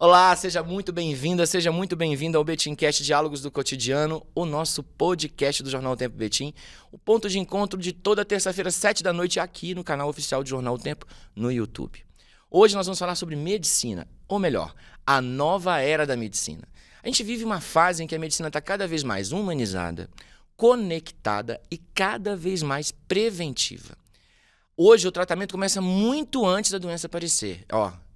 Olá, seja muito bem-vinda, seja muito bem-vindo ao Betimcast Diálogos do Cotidiano, o nosso podcast do Jornal O Tempo Betim, o ponto de encontro de toda terça-feira, 7 da noite, aqui no canal oficial do Jornal O Tempo, no YouTube. Hoje nós vamos falar sobre medicina, ou melhor, a nova era da medicina. A gente vive uma fase em que a medicina está cada vez mais humanizada, conectada e cada vez mais preventiva. Hoje o tratamento começa muito antes da doença aparecer.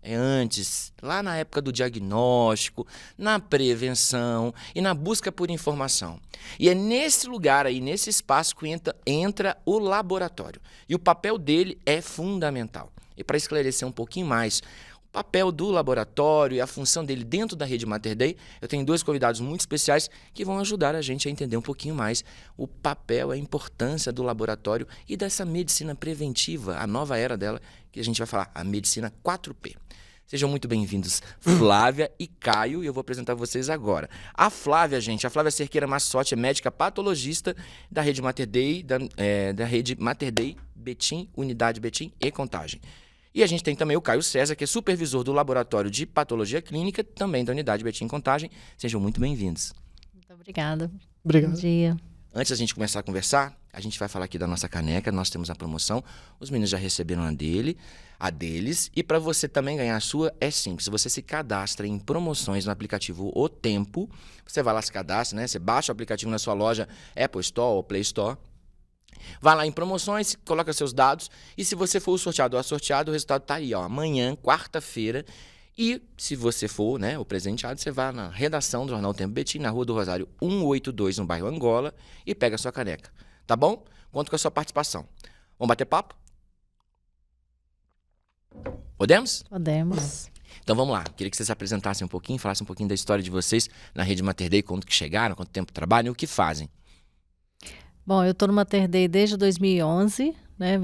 É antes, lá na época do diagnóstico, na prevenção e na busca por informação. E é nesse lugar aí, nesse espaço que entra o laboratório. E o papel dele é fundamental. E para esclarecer um pouquinho mais o papel do laboratório e a função dele dentro da rede Mater Dei, eu tenho dois convidados muito especiais que vão ajudar a gente a entender um pouquinho mais o papel, a importância do laboratório e dessa medicina preventiva, a nova era dela, que a gente vai falar, a medicina 4P. Sejam muito bem-vindos, Flávia e Caio, e eu vou apresentar vocês agora. A Flávia Cerqueira Massotti é médica patologista da rede Mater Dei, da rede Mater Dei, Betim, Unidade Betim e Contagem. E a gente tem também o Caio César, que é supervisor do Laboratório de Patologia Clínica, também da Unidade Betim Contagem. Sejam muito bem-vindos. Muito obrigada. Obrigado. Bom dia. Antes da gente começar a conversar, a gente vai falar aqui da nossa caneca, nós temos a promoção, os meninos já receberam a deles, e para você também ganhar a sua, é simples, você se cadastra em promoções no aplicativo O Tempo, você vai lá, se cadastra, né? Você baixa o aplicativo na sua loja Apple Store ou Play Store, vai lá em promoções, coloca seus dados, e se você for o sorteado ou a sorteado, o resultado tá aí, amanhã, quarta-feira. E se você for, né, o presenteado, você vai na redação do Jornal O Tempo Betim, na Rua do Rosário 182, no bairro Angola, e pega a sua caneca. Tá bom? Conto com a sua participação. Vamos bater papo? Podemos? Podemos. Então vamos lá. Queria que vocês se apresentassem um pouquinho, falassem um pouquinho da história de vocês na rede Mater Dei, quando que chegaram, quanto tempo trabalham e o que fazem. Bom, eu estou no Mater Dei desde 2011, né?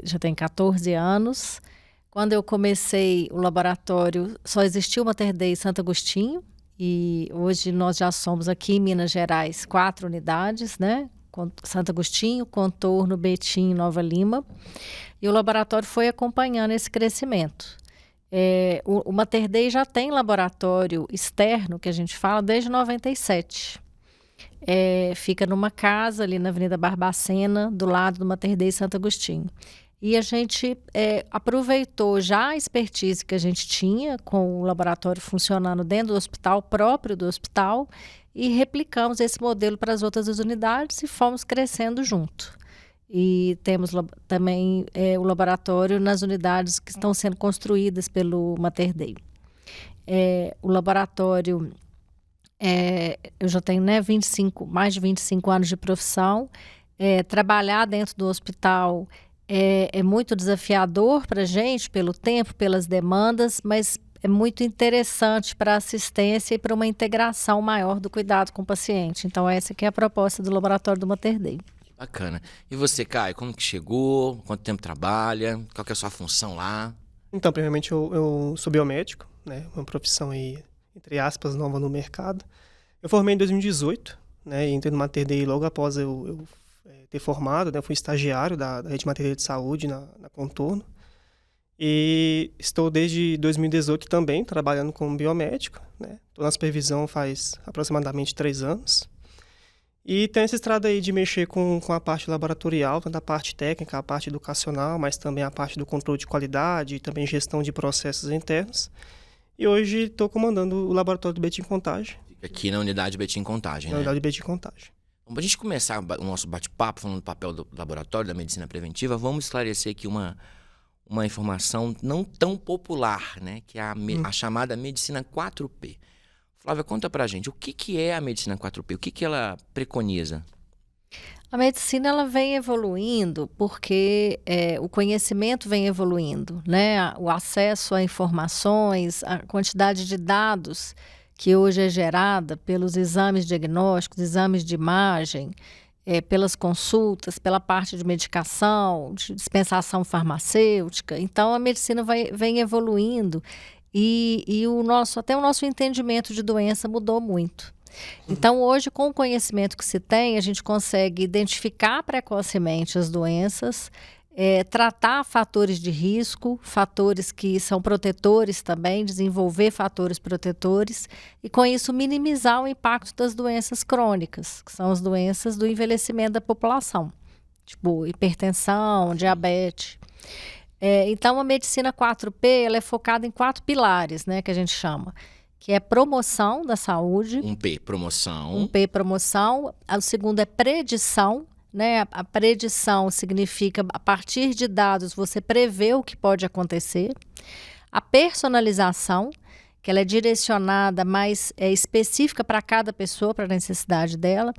Já tem 14 anos. Quando eu comecei o laboratório, só existia o Mater Dei Santo Agostinho, e hoje nós já somos aqui em Minas Gerais 4 unidades, né? Santo Agostinho, Contorno, Betim e Nova Lima. E o laboratório foi acompanhando esse crescimento. O Mater Dei já tem laboratório externo, que a gente fala, desde 97. Fica numa casa ali na Avenida Barbacena, do lado do Mater Dei Santo Agostinho. E a gente aproveitou já a expertise que a gente tinha com o laboratório funcionando dentro do hospital, próprio do hospital, e replicamos esse modelo para as outras unidades e fomos crescendo junto. E temos também o laboratório nas unidades que estão sendo construídas pelo Mater Dei. O laboratório, eu já tenho mais de 25 anos de profissão. Trabalhar dentro do hospital é muito desafiador para a gente, pelo tempo, pelas demandas, mas é muito interessante para a assistência e para uma integração maior do cuidado com o paciente. Então, essa que é a proposta do laboratório do Mater Dei. Bacana. E você, Caio, como que chegou? Quanto tempo trabalha? Qual que é a sua função lá? Então, primeiramente, eu sou biomédico, né? Uma profissão aí, entre aspas, nova no mercado. Eu formei em 2018, né? E entrei no Mater Dei logo após eu ter formado, né? Eu fui estagiário da rede Mater Dei de saúde na Contorno. E estou desde 2018 também trabalhando como biomédico, né? Estou na supervisão faz aproximadamente 3 anos. E tenho essa estrada aí de mexer com a parte laboratorial, tanto a parte técnica, a parte educacional, mas também a parte do controle de qualidade e também gestão de processos internos. E hoje estou comandando o laboratório do Betim Contagem. Fica aqui na Unidade Betim Contagem, né? Na unidade Betim Contagem. Para a gente começar o nosso bate-papo falando do papel do laboratório da medicina preventiva, vamos esclarecer aqui uma informação não tão popular, né? Que é a chamada medicina 4P. Flávia, conta pra gente, o que é a medicina 4P? O que ela preconiza? A medicina ela vem evoluindo porque o conhecimento vem evoluindo, né? O acesso a informações, a quantidade de dados que hoje é gerada pelos exames diagnósticos, exames de imagem, pelas consultas, pela parte de medicação, de dispensação farmacêutica. Então, a medicina vem evoluindo e até o nosso entendimento de doença mudou muito. Então, hoje, com o conhecimento que se tem, a gente consegue identificar precocemente as doenças, tratar fatores de risco, fatores que são protetores também, desenvolver fatores protetores e, com isso, minimizar o impacto das doenças crônicas, que são as doenças do envelhecimento da população, tipo hipertensão, diabetes. Então, a medicina 4P ela é focada em 4 pilares, né, que a gente chama, que é promoção da saúde. 1P, promoção. 1P, promoção. O segundo é predição. Né? A predição significa, a partir de dados, você prevê o que pode acontecer. A personalização, que ela é direcionada, mais específica para cada pessoa, para a necessidade dela.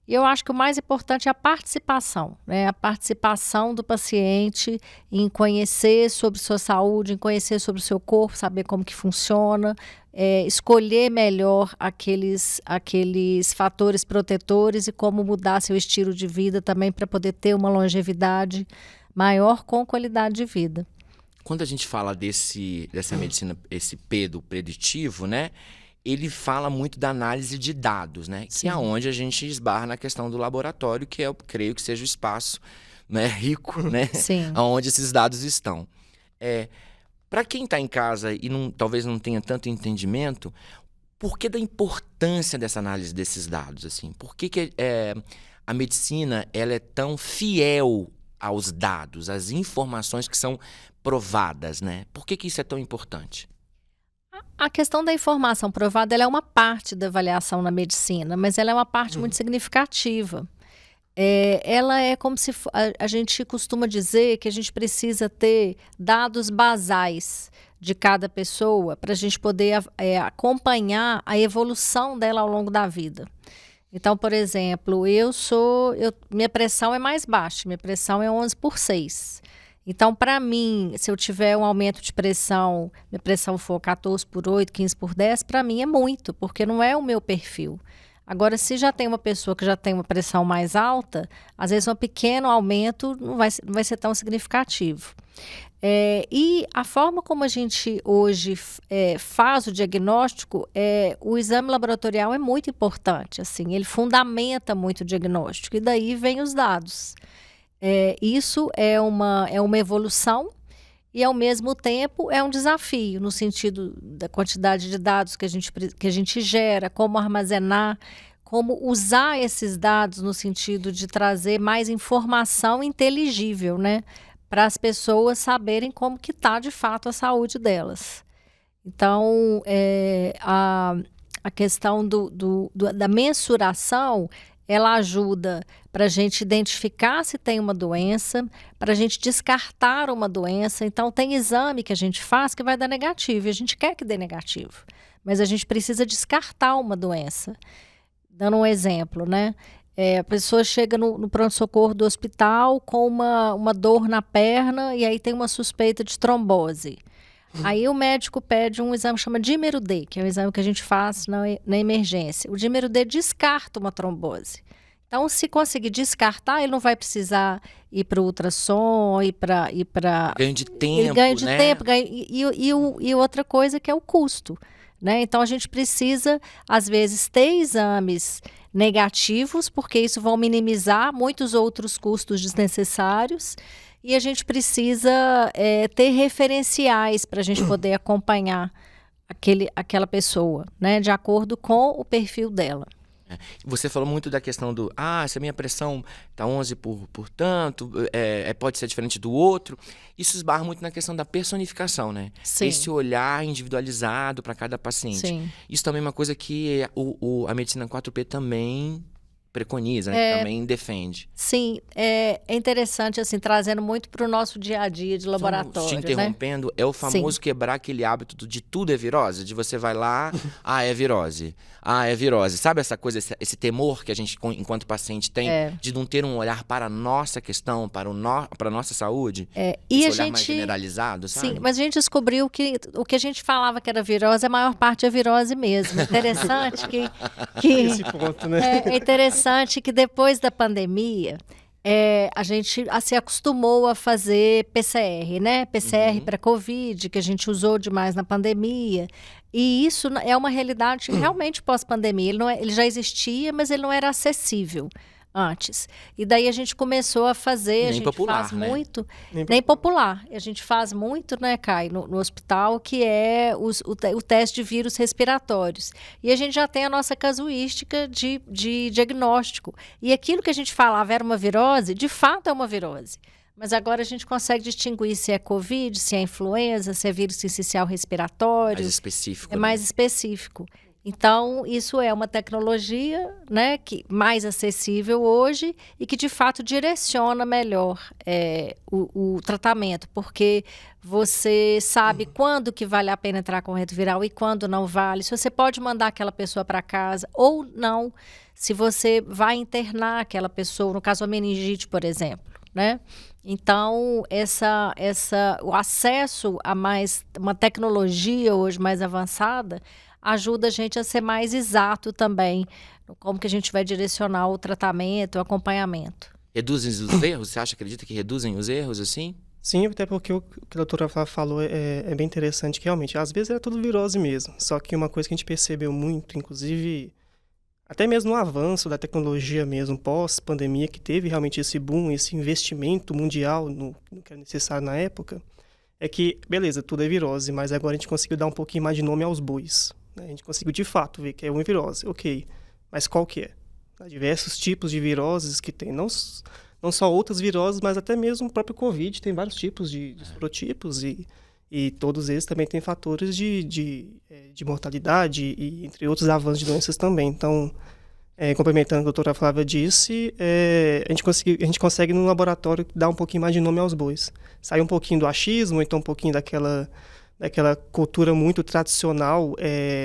E eu acho que o mais importante é a participação, né? A participação do paciente em conhecer sobre sua saúde, em conhecer sobre o seu corpo, saber como que funciona, escolher melhor aqueles fatores protetores e como mudar seu estilo de vida também para poder ter uma longevidade maior com qualidade de vida. Quando a gente fala dessa medicina, esse P do preditivo, né? Ele fala muito da análise de dados, né? Sim. Que é onde a gente esbarra na questão do laboratório, que eu creio que seja o espaço, né, rico, né? Sim. Onde esses dados estão. Para quem está em casa e talvez não tenha tanto entendimento, por que da importância dessa análise desses dados? Assim? Por que a medicina ela é tão fiel aos dados, às informações que são provadas, né? Por que isso é tão importante? A questão da informação provada ela é uma parte da avaliação na medicina, mas ela é uma parte muito significativa. Ela é como se a gente costuma dizer que a gente precisa ter dados basais de cada pessoa para a gente poder acompanhar a evolução dela ao longo da vida. Então, por exemplo, minha pressão é mais baixa, minha pressão é 11/6. Então, para mim, se eu tiver um aumento de pressão, minha pressão for 14/8, 15/10, para mim é muito, porque não é o meu perfil. Agora, se já tem uma pessoa que já tem uma pressão mais alta, às vezes um pequeno aumento não vai ser tão significativo. E a forma como a gente hoje faz o diagnóstico, o exame laboratorial é muito importante. Assim, ele fundamenta muito o diagnóstico e daí vem os dados. Isso é uma evolução e, ao mesmo tempo, é um desafio no sentido da quantidade de dados que a gente gera, como armazenar, como usar esses dados no sentido de trazer mais informação inteligível, né, para as pessoas saberem como que está, de fato, a saúde delas. Então, a questão da mensuração, ela ajuda para a gente identificar se tem uma doença, para a gente descartar uma doença. Então, tem exame que a gente faz que vai dar negativo, e a gente quer que dê negativo, mas a gente precisa descartar uma doença. Dando um exemplo, né? A pessoa chega no pronto-socorro do hospital com uma dor na perna e aí tem uma suspeita de trombose. Aí o médico pede um exame que chama dímero D, que é um exame que a gente faz na emergência. O dímero D descarta uma trombose. Então, se conseguir descartar, ele não vai precisar ir para o ultrassom, Ganho de tempo, ele ganha de né? tempo. E outra coisa que é o custo, né? Então, a gente precisa, às vezes, ter exames negativos, porque isso vai minimizar muitos outros custos desnecessários. E a gente precisa ter referenciais para a gente poder acompanhar aquela pessoa, né, de acordo com o perfil dela. Você falou muito da questão se a minha pressão está 11 por tanto, pode ser diferente do outro. Isso esbarra muito na questão da personificação, né? Sim. Esse olhar individualizado para cada paciente. Sim. Isso também é uma coisa que a medicina 4P também preconiza, né? Também defende. Sim, é interessante, assim, trazendo muito para o nosso dia a dia de laboratório, Te interrompendo, né? É o famoso quebrar aquele hábito de tudo é virose, de você vai lá, é virose, é virose. Sabe essa coisa, esse temor que a gente, enquanto paciente, tem de não ter um olhar para a nossa questão, para a nossa saúde? E esse olhar mais generalizado, sabe? Sim, mas a gente descobriu que o que a gente falava que era virose, a maior parte é virose mesmo. Interessante que esse ponto, né? É interessante que depois da pandemia, a gente se acostumou a fazer PCR, né? PCR para Covid, que a gente usou demais na pandemia. E isso é uma realidade realmente pós-pandemia. Ele já existia, mas ele não era acessível antes. E daí a gente começou a fazer, Nem a gente popular, faz né? muito, nem popular. A gente faz muito, né, Kai, no hospital, que é o teste de vírus respiratórios. E a gente já tem a nossa casuística de diagnóstico. E aquilo que a gente falava era uma virose, de fato é uma virose. Mas agora a gente consegue distinguir se é Covid, se é influenza, se é vírus sincicial respiratório. Mais específico. É mais específico. Então, isso é uma tecnologia, né, mais acessível hoje e que, de fato, direciona melhor o tratamento, porque você sabe quando que vale a pena entrar com retroviral e quando não vale. Se você pode mandar aquela pessoa para casa ou não, se você vai internar aquela pessoa, no caso a meningite, por exemplo, né? Então, o acesso a uma tecnologia hoje mais avançada ajuda a gente a ser mais exato também, como que a gente vai direcionar o tratamento, o acompanhamento. Reduzem os erros? Você acredita que reduzem os erros, assim? Sim, até porque o que a doutora falou é bem interessante, que realmente, às vezes era tudo virose mesmo, só que uma coisa que a gente percebeu muito, inclusive, até mesmo no avanço da tecnologia mesmo, pós-pandemia, que teve realmente esse boom, esse investimento mundial no que era necessário na época, é que, beleza, tudo é virose, mas agora a gente conseguiu dar um pouquinho mais de nome aos bois. A gente conseguiu, de fato, ver que é uma virose. Ok, mas qual que é? Há diversos tipos de viroses que tem. Não só outras viroses, mas até mesmo o próprio Covid. Tem vários tipos de sorotipos e todos eles também têm fatores de mortalidade e, entre outros, avanços de doenças também. Então, complementando o que a doutora Flávia disse, a gente consegue no laboratório dar um pouquinho mais de nome aos bois. Sair um pouquinho do achismo, então um pouquinho daquela cultura muito tradicional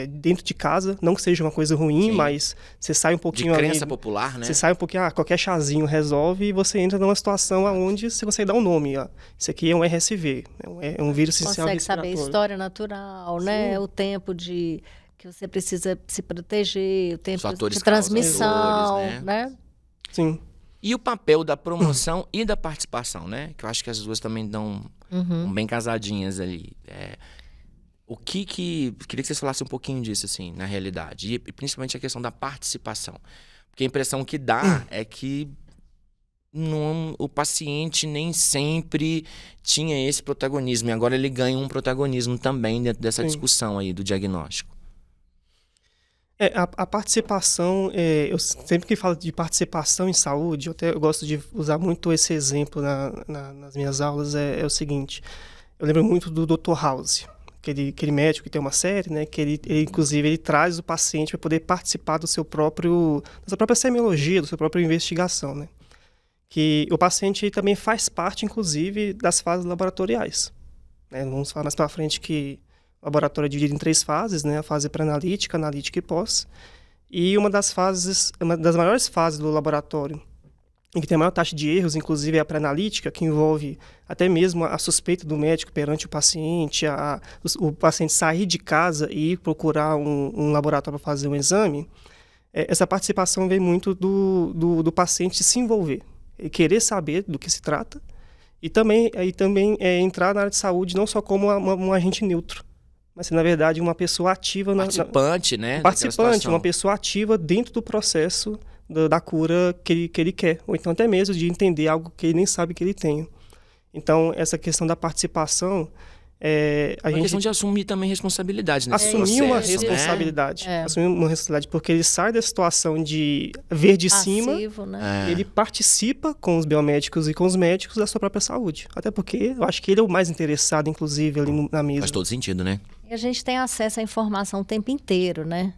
dentro de casa, não que seja uma coisa ruim, Sim. Mas você sai um pouquinho... De crença popular, né? Você sai um pouquinho, qualquer chazinho resolve, e você entra numa situação onde se você dá um nome, isso aqui é um RSV, é um vírus sincicial respiratório. Consegue respiratório. saber a história natural, né? O tempo que você precisa se proteger, o tempo de transmissão, né? Sim. E o papel da promoção e da participação, né? Que eu acho que as duas também dão bem casadinhas ali. Queria que vocês falassem um pouquinho disso, assim, na realidade. E principalmente a questão da participação. Porque a impressão que dá é que o paciente nem sempre tinha esse protagonismo. E agora ele ganha um protagonismo também dentro dessa discussão aí do diagnóstico. A participação, eu sempre que falo de participação em saúde, eu gosto de usar muito esse exemplo nas minhas aulas, é o seguinte, eu lembro muito do Dr. House, aquele médico que tem uma série, né, que ele inclusive, ele traz o paciente para poder participar da sua própria semiologia, da sua própria investigação, né, que o paciente também faz parte, inclusive, das fases laboratoriais, né, vamos falar mais para frente que o laboratório é dividido em 3 fases, né? A fase pré-analítica, analítica e pós. E uma das maiores fases do laboratório, em que tem a maior taxa de erros, inclusive é a pré-analítica, que envolve até mesmo a suspeita do médico perante o paciente, o paciente sair de casa e ir procurar um laboratório para fazer um exame. Essa participação vem muito do paciente se envolver, e querer saber do que se trata, e também entrar na área de saúde não só como um agente neutro, mas, na verdade, uma pessoa ativa... Participante, né? Participante, uma pessoa ativa dentro do processo da cura que ele quer. Ou então até mesmo de entender algo que ele nem sabe que ele tem. Então, essa questão da participação... questão de assumir também responsabilidade nesse processo, uma responsabilidade. Assumir uma responsabilidade, porque ele sai da situação de ver de passivo, cima, né? Ele participa com os biomédicos e com os médicos da sua própria saúde. Até porque eu acho que ele é o mais interessado, inclusive, ali na mesa. Faz todo sentido, né? E a gente tem acesso à informação o tempo inteiro, né?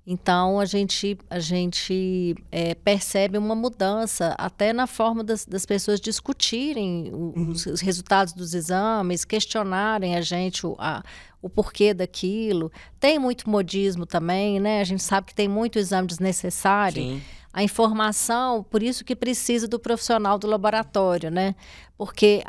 Então, a gente percebe uma mudança até na forma das pessoas discutirem os resultados dos exames, questionarem a gente o porquê daquilo. Tem muito modismo também, né? A gente sabe que tem muito exame desnecessário. Sim. A informação, por isso que precisa do profissional do laboratório, né? Porque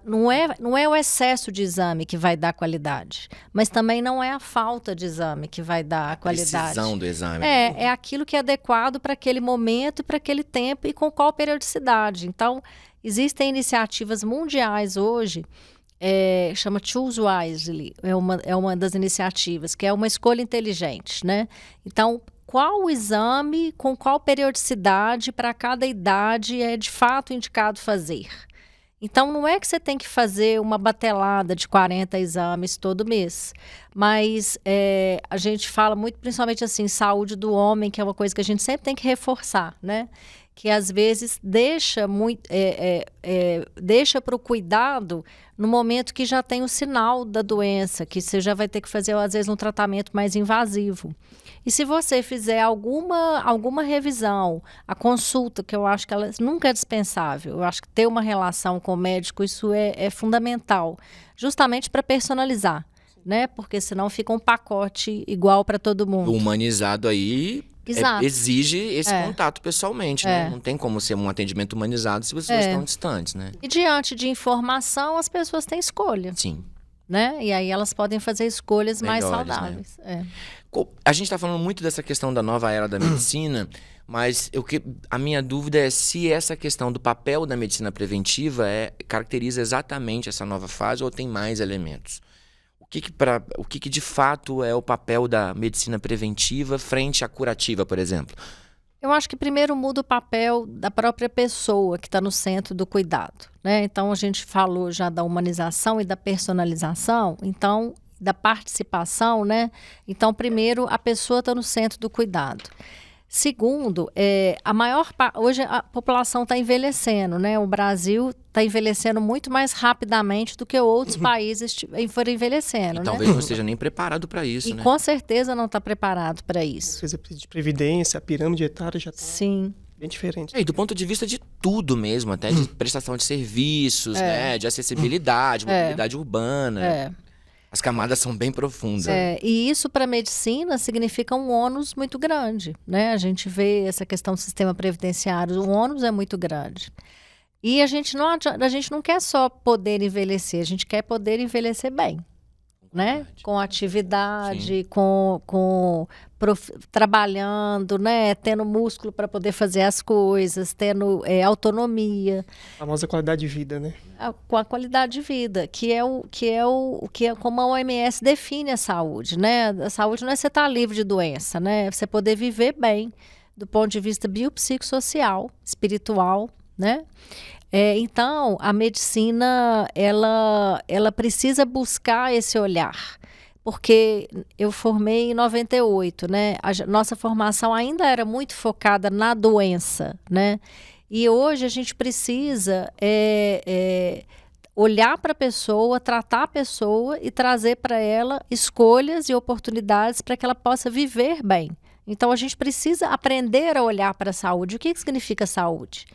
não é o excesso de exame que vai dar qualidade, mas também não é a falta de exame que vai dar a qualidade. A precisão do exame. É aquilo que é adequado para aquele momento, para aquele tempo e com qual periodicidade. Então, existem iniciativas mundiais hoje, chama Choose Wisely, é uma das iniciativas, que é uma escolha inteligente, né? Então, qual exame, com qual periodicidade, para cada idade é de fato indicado fazer. Então, não é que você tem que fazer uma batelada de 40 exames todo mês, mas a gente fala muito, principalmente assim, saúde do homem, que é uma coisa que a gente sempre tem que reforçar, né? Que às vezes deixa para o cuidado no momento que já tem o sinal da doença, que você já vai ter que fazer, às vezes, um tratamento mais invasivo. E se você fizer alguma revisão, a consulta, que eu acho que ela nunca é dispensável, eu acho que ter uma relação com o médico, isso é fundamental, justamente para personalizar, né? Porque senão fica um pacote igual para todo mundo. O humanizado aí exige esse contato pessoalmente, né? Não tem como ser um atendimento humanizado se vocês estão distantes, né? E diante de informação, as pessoas têm escolha. Sim. Né? E aí elas podem fazer escolhas mais Melhores, saudáveis. né? A gente está falando muito dessa questão da nova era da medicina, mas a minha dúvida é se essa questão do papel da medicina preventiva caracteriza exatamente essa nova fase ou tem mais elementos. O que de fato é o papel da medicina preventiva frente à curativa, por exemplo? Eu acho que primeiro muda o papel da própria pessoa que está no centro do cuidado, né? Então, a gente falou já da humanização e da personalização, então, da participação, né? Então, primeiro, a pessoa está no centro do cuidado. Segundo, hoje a população está envelhecendo, né? O Brasil está envelhecendo muito mais rapidamente do que outros países foram envelhecendo, e né? talvez não esteja nem preparado para isso, né? E com certeza não está preparado para isso. De previdência, a pirâmide etária já está bem diferente. E do ponto de vista de tudo mesmo, até de prestação de serviços, né? De acessibilidade, mobilidade urbana. As camadas são bem profundas. E isso para a medicina significa um ônus muito grande, né? A gente vê essa questão do sistema previdenciário, o ônus é muito grande. E a gente não quer só poder envelhecer, a gente quer poder envelhecer bem, né? Com atividade, trabalhando, né? Tendo músculo para poder fazer as coisas, tendo autonomia. A famosa qualidade de vida, né? Com a qualidade de vida, que é como a OMS define a saúde, né? A saúde não é você estar livre de doença, né? É você poder viver bem do ponto de vista biopsicossocial, espiritual, né? Então, a medicina, ela precisa buscar esse olhar, porque eu formei em 98, né? Nossa formação ainda era muito focada na doença, né? E hoje a gente precisa olhar para a pessoa, tratar a pessoa e trazer para ela escolhas e oportunidades para que ela possa viver bem. Então, a gente precisa aprender a olhar para a saúde. O que significa saúde?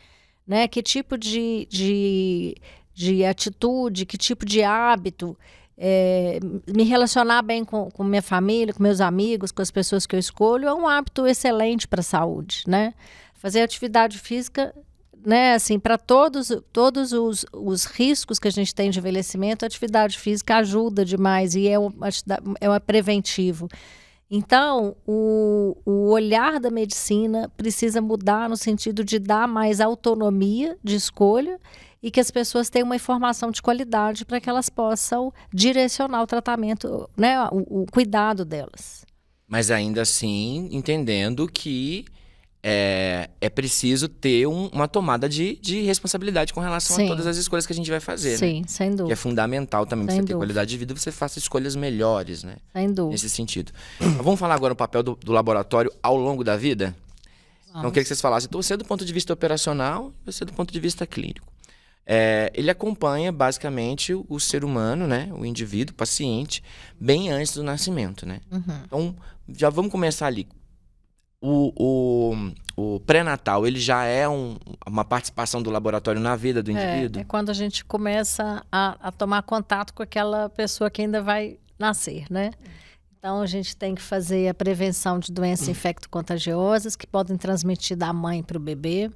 Né? Que tipo de atitude, que tipo de hábito, me relacionar bem com minha família, com meus amigos, com as pessoas que eu escolho, é um hábito excelente para a saúde, né? Fazer atividade física, né? Assim, para todos os riscos que a gente tem de envelhecimento, a atividade física ajuda demais e é preventivo. Então, o olhar da medicina precisa mudar no sentido de dar mais autonomia de escolha e que as pessoas tenham uma informação de qualidade para que elas possam direcionar o tratamento, né, o cuidado delas. Mas ainda assim, entendendo que é preciso ter uma tomada de responsabilidade com relação a todas as escolhas que a gente vai fazer, Sim, né? sem dúvida. Que é fundamental também para você ter qualidade de vida, você faça escolhas melhores, né? Sem dúvida. Nesse sentido. Vamos falar agora o papel do laboratório ao longo da vida? Então, eu queria que vocês falassem, você do ponto de vista operacional e você do ponto de vista clínico. Ele acompanha, basicamente, o ser humano, né? O indivíduo, o paciente, bem antes do nascimento, né? Então, já vamos começar ali. O pré-natal, ele já é uma participação do laboratório na vida do indivíduo? É quando a gente começa a tomar contato com aquela pessoa que ainda vai nascer, né? Então, a gente tem que fazer a prevenção de doenças infecto-contagiosas que podem transmitir da mãe para o bebê.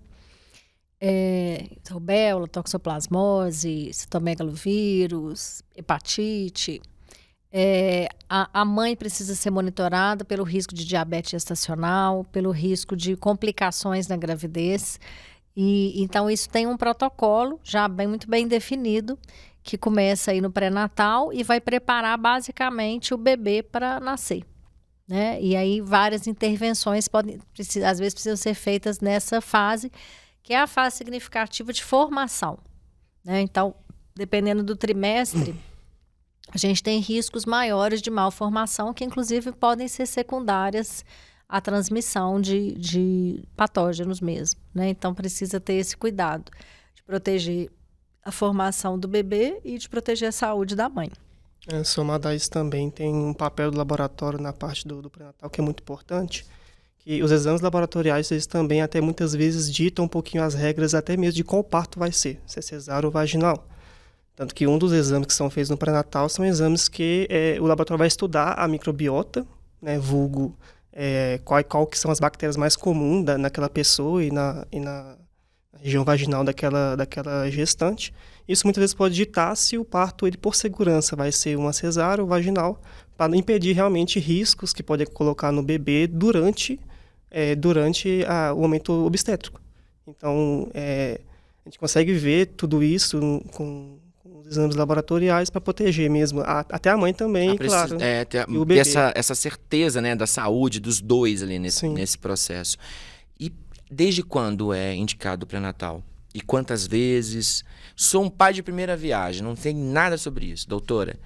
Rubéola, toxoplasmose, citomegalovírus, hepatite. A mãe precisa ser monitorada pelo risco de diabetes gestacional, pelo risco de complicações na gravidez. Então, isso tem um protocolo já muito bem definido, que começa aí no pré-natal e vai preparar basicamente o bebê para nascer. né? E aí várias intervenções às vezes precisam ser feitas nessa fase, que é a fase significativa de formação, né? Então, dependendo do trimestre, a gente tem riscos maiores de malformação, que inclusive podem ser secundárias à transmissão de patógenos mesmo, né? Então, precisa ter esse cuidado de proteger a formação do bebê e de proteger a saúde da mãe. Somado a isso também tem um papel do laboratório na parte do pré-natal que é muito importante, que os exames laboratoriais eles também até muitas vezes ditam um pouquinho as regras até mesmo de qual parto vai ser, se é cesárea ou vaginal. Tanto que um dos exames que são feitos no pré-natal são exames que o laboratório vai estudar a microbiota, né, vulgo qual que são as bactérias mais comuns naquela pessoa e na região vaginal daquela gestante. Isso muitas vezes pode ditar se o parto, ele por segurança, vai ser uma cesárea ou vaginal, para impedir realmente riscos que podem colocar no bebê durante o momento obstétrico. Então, a gente consegue ver tudo isso com os exames laboratoriais para proteger mesmo, até a mãe também, claro. Ter e o bebê. essa certeza, né, da saúde dos dois ali nesse processo. E desde quando é indicado o pré-natal? E quantas vezes? Sou um pai de primeira viagem, não sei nada sobre isso. Doutora,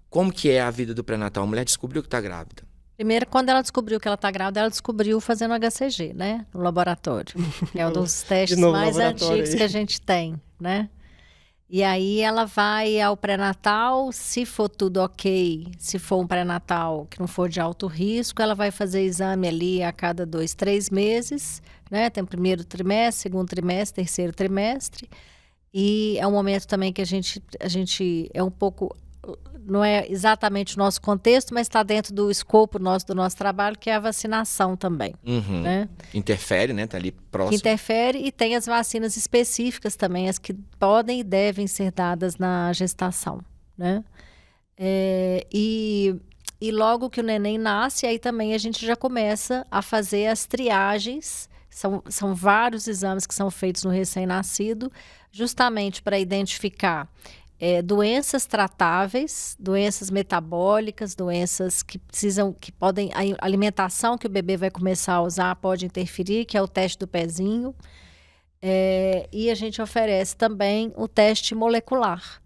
como que é a vida do pré-natal? A mulher descobriu que está grávida. Primeiro, quando ela descobriu que ela está grávida, ela descobriu fazendo HCG, né? No laboratório. Que é um dos testes mais antigos que a gente tem, né? E aí ela vai ao pré-natal, se for tudo ok, se for um pré-natal que não for de alto risco, ela vai fazer exame ali a cada 2, 3 meses, né? Tem o primeiro trimestre, segundo trimestre, terceiro trimestre. E é um momento também que a gente é um pouco, não é exatamente o nosso contexto, mas está dentro do escopo do nosso trabalho, que é a vacinação também. Uhum. Né? Interfere, né? Tá ali próximo. Que interfere, e tem as vacinas específicas também, as que podem e devem ser dadas na gestação, né? E logo que o neném nasce, aí também a gente já começa a fazer as triagens. São vários exames que são feitos no recém-nascido, justamente para identificar doenças tratáveis, doenças metabólicas, doenças que podem, a alimentação que o bebê vai começar a usar pode interferir, que é o teste do pezinho. E a gente oferece também o teste molecular,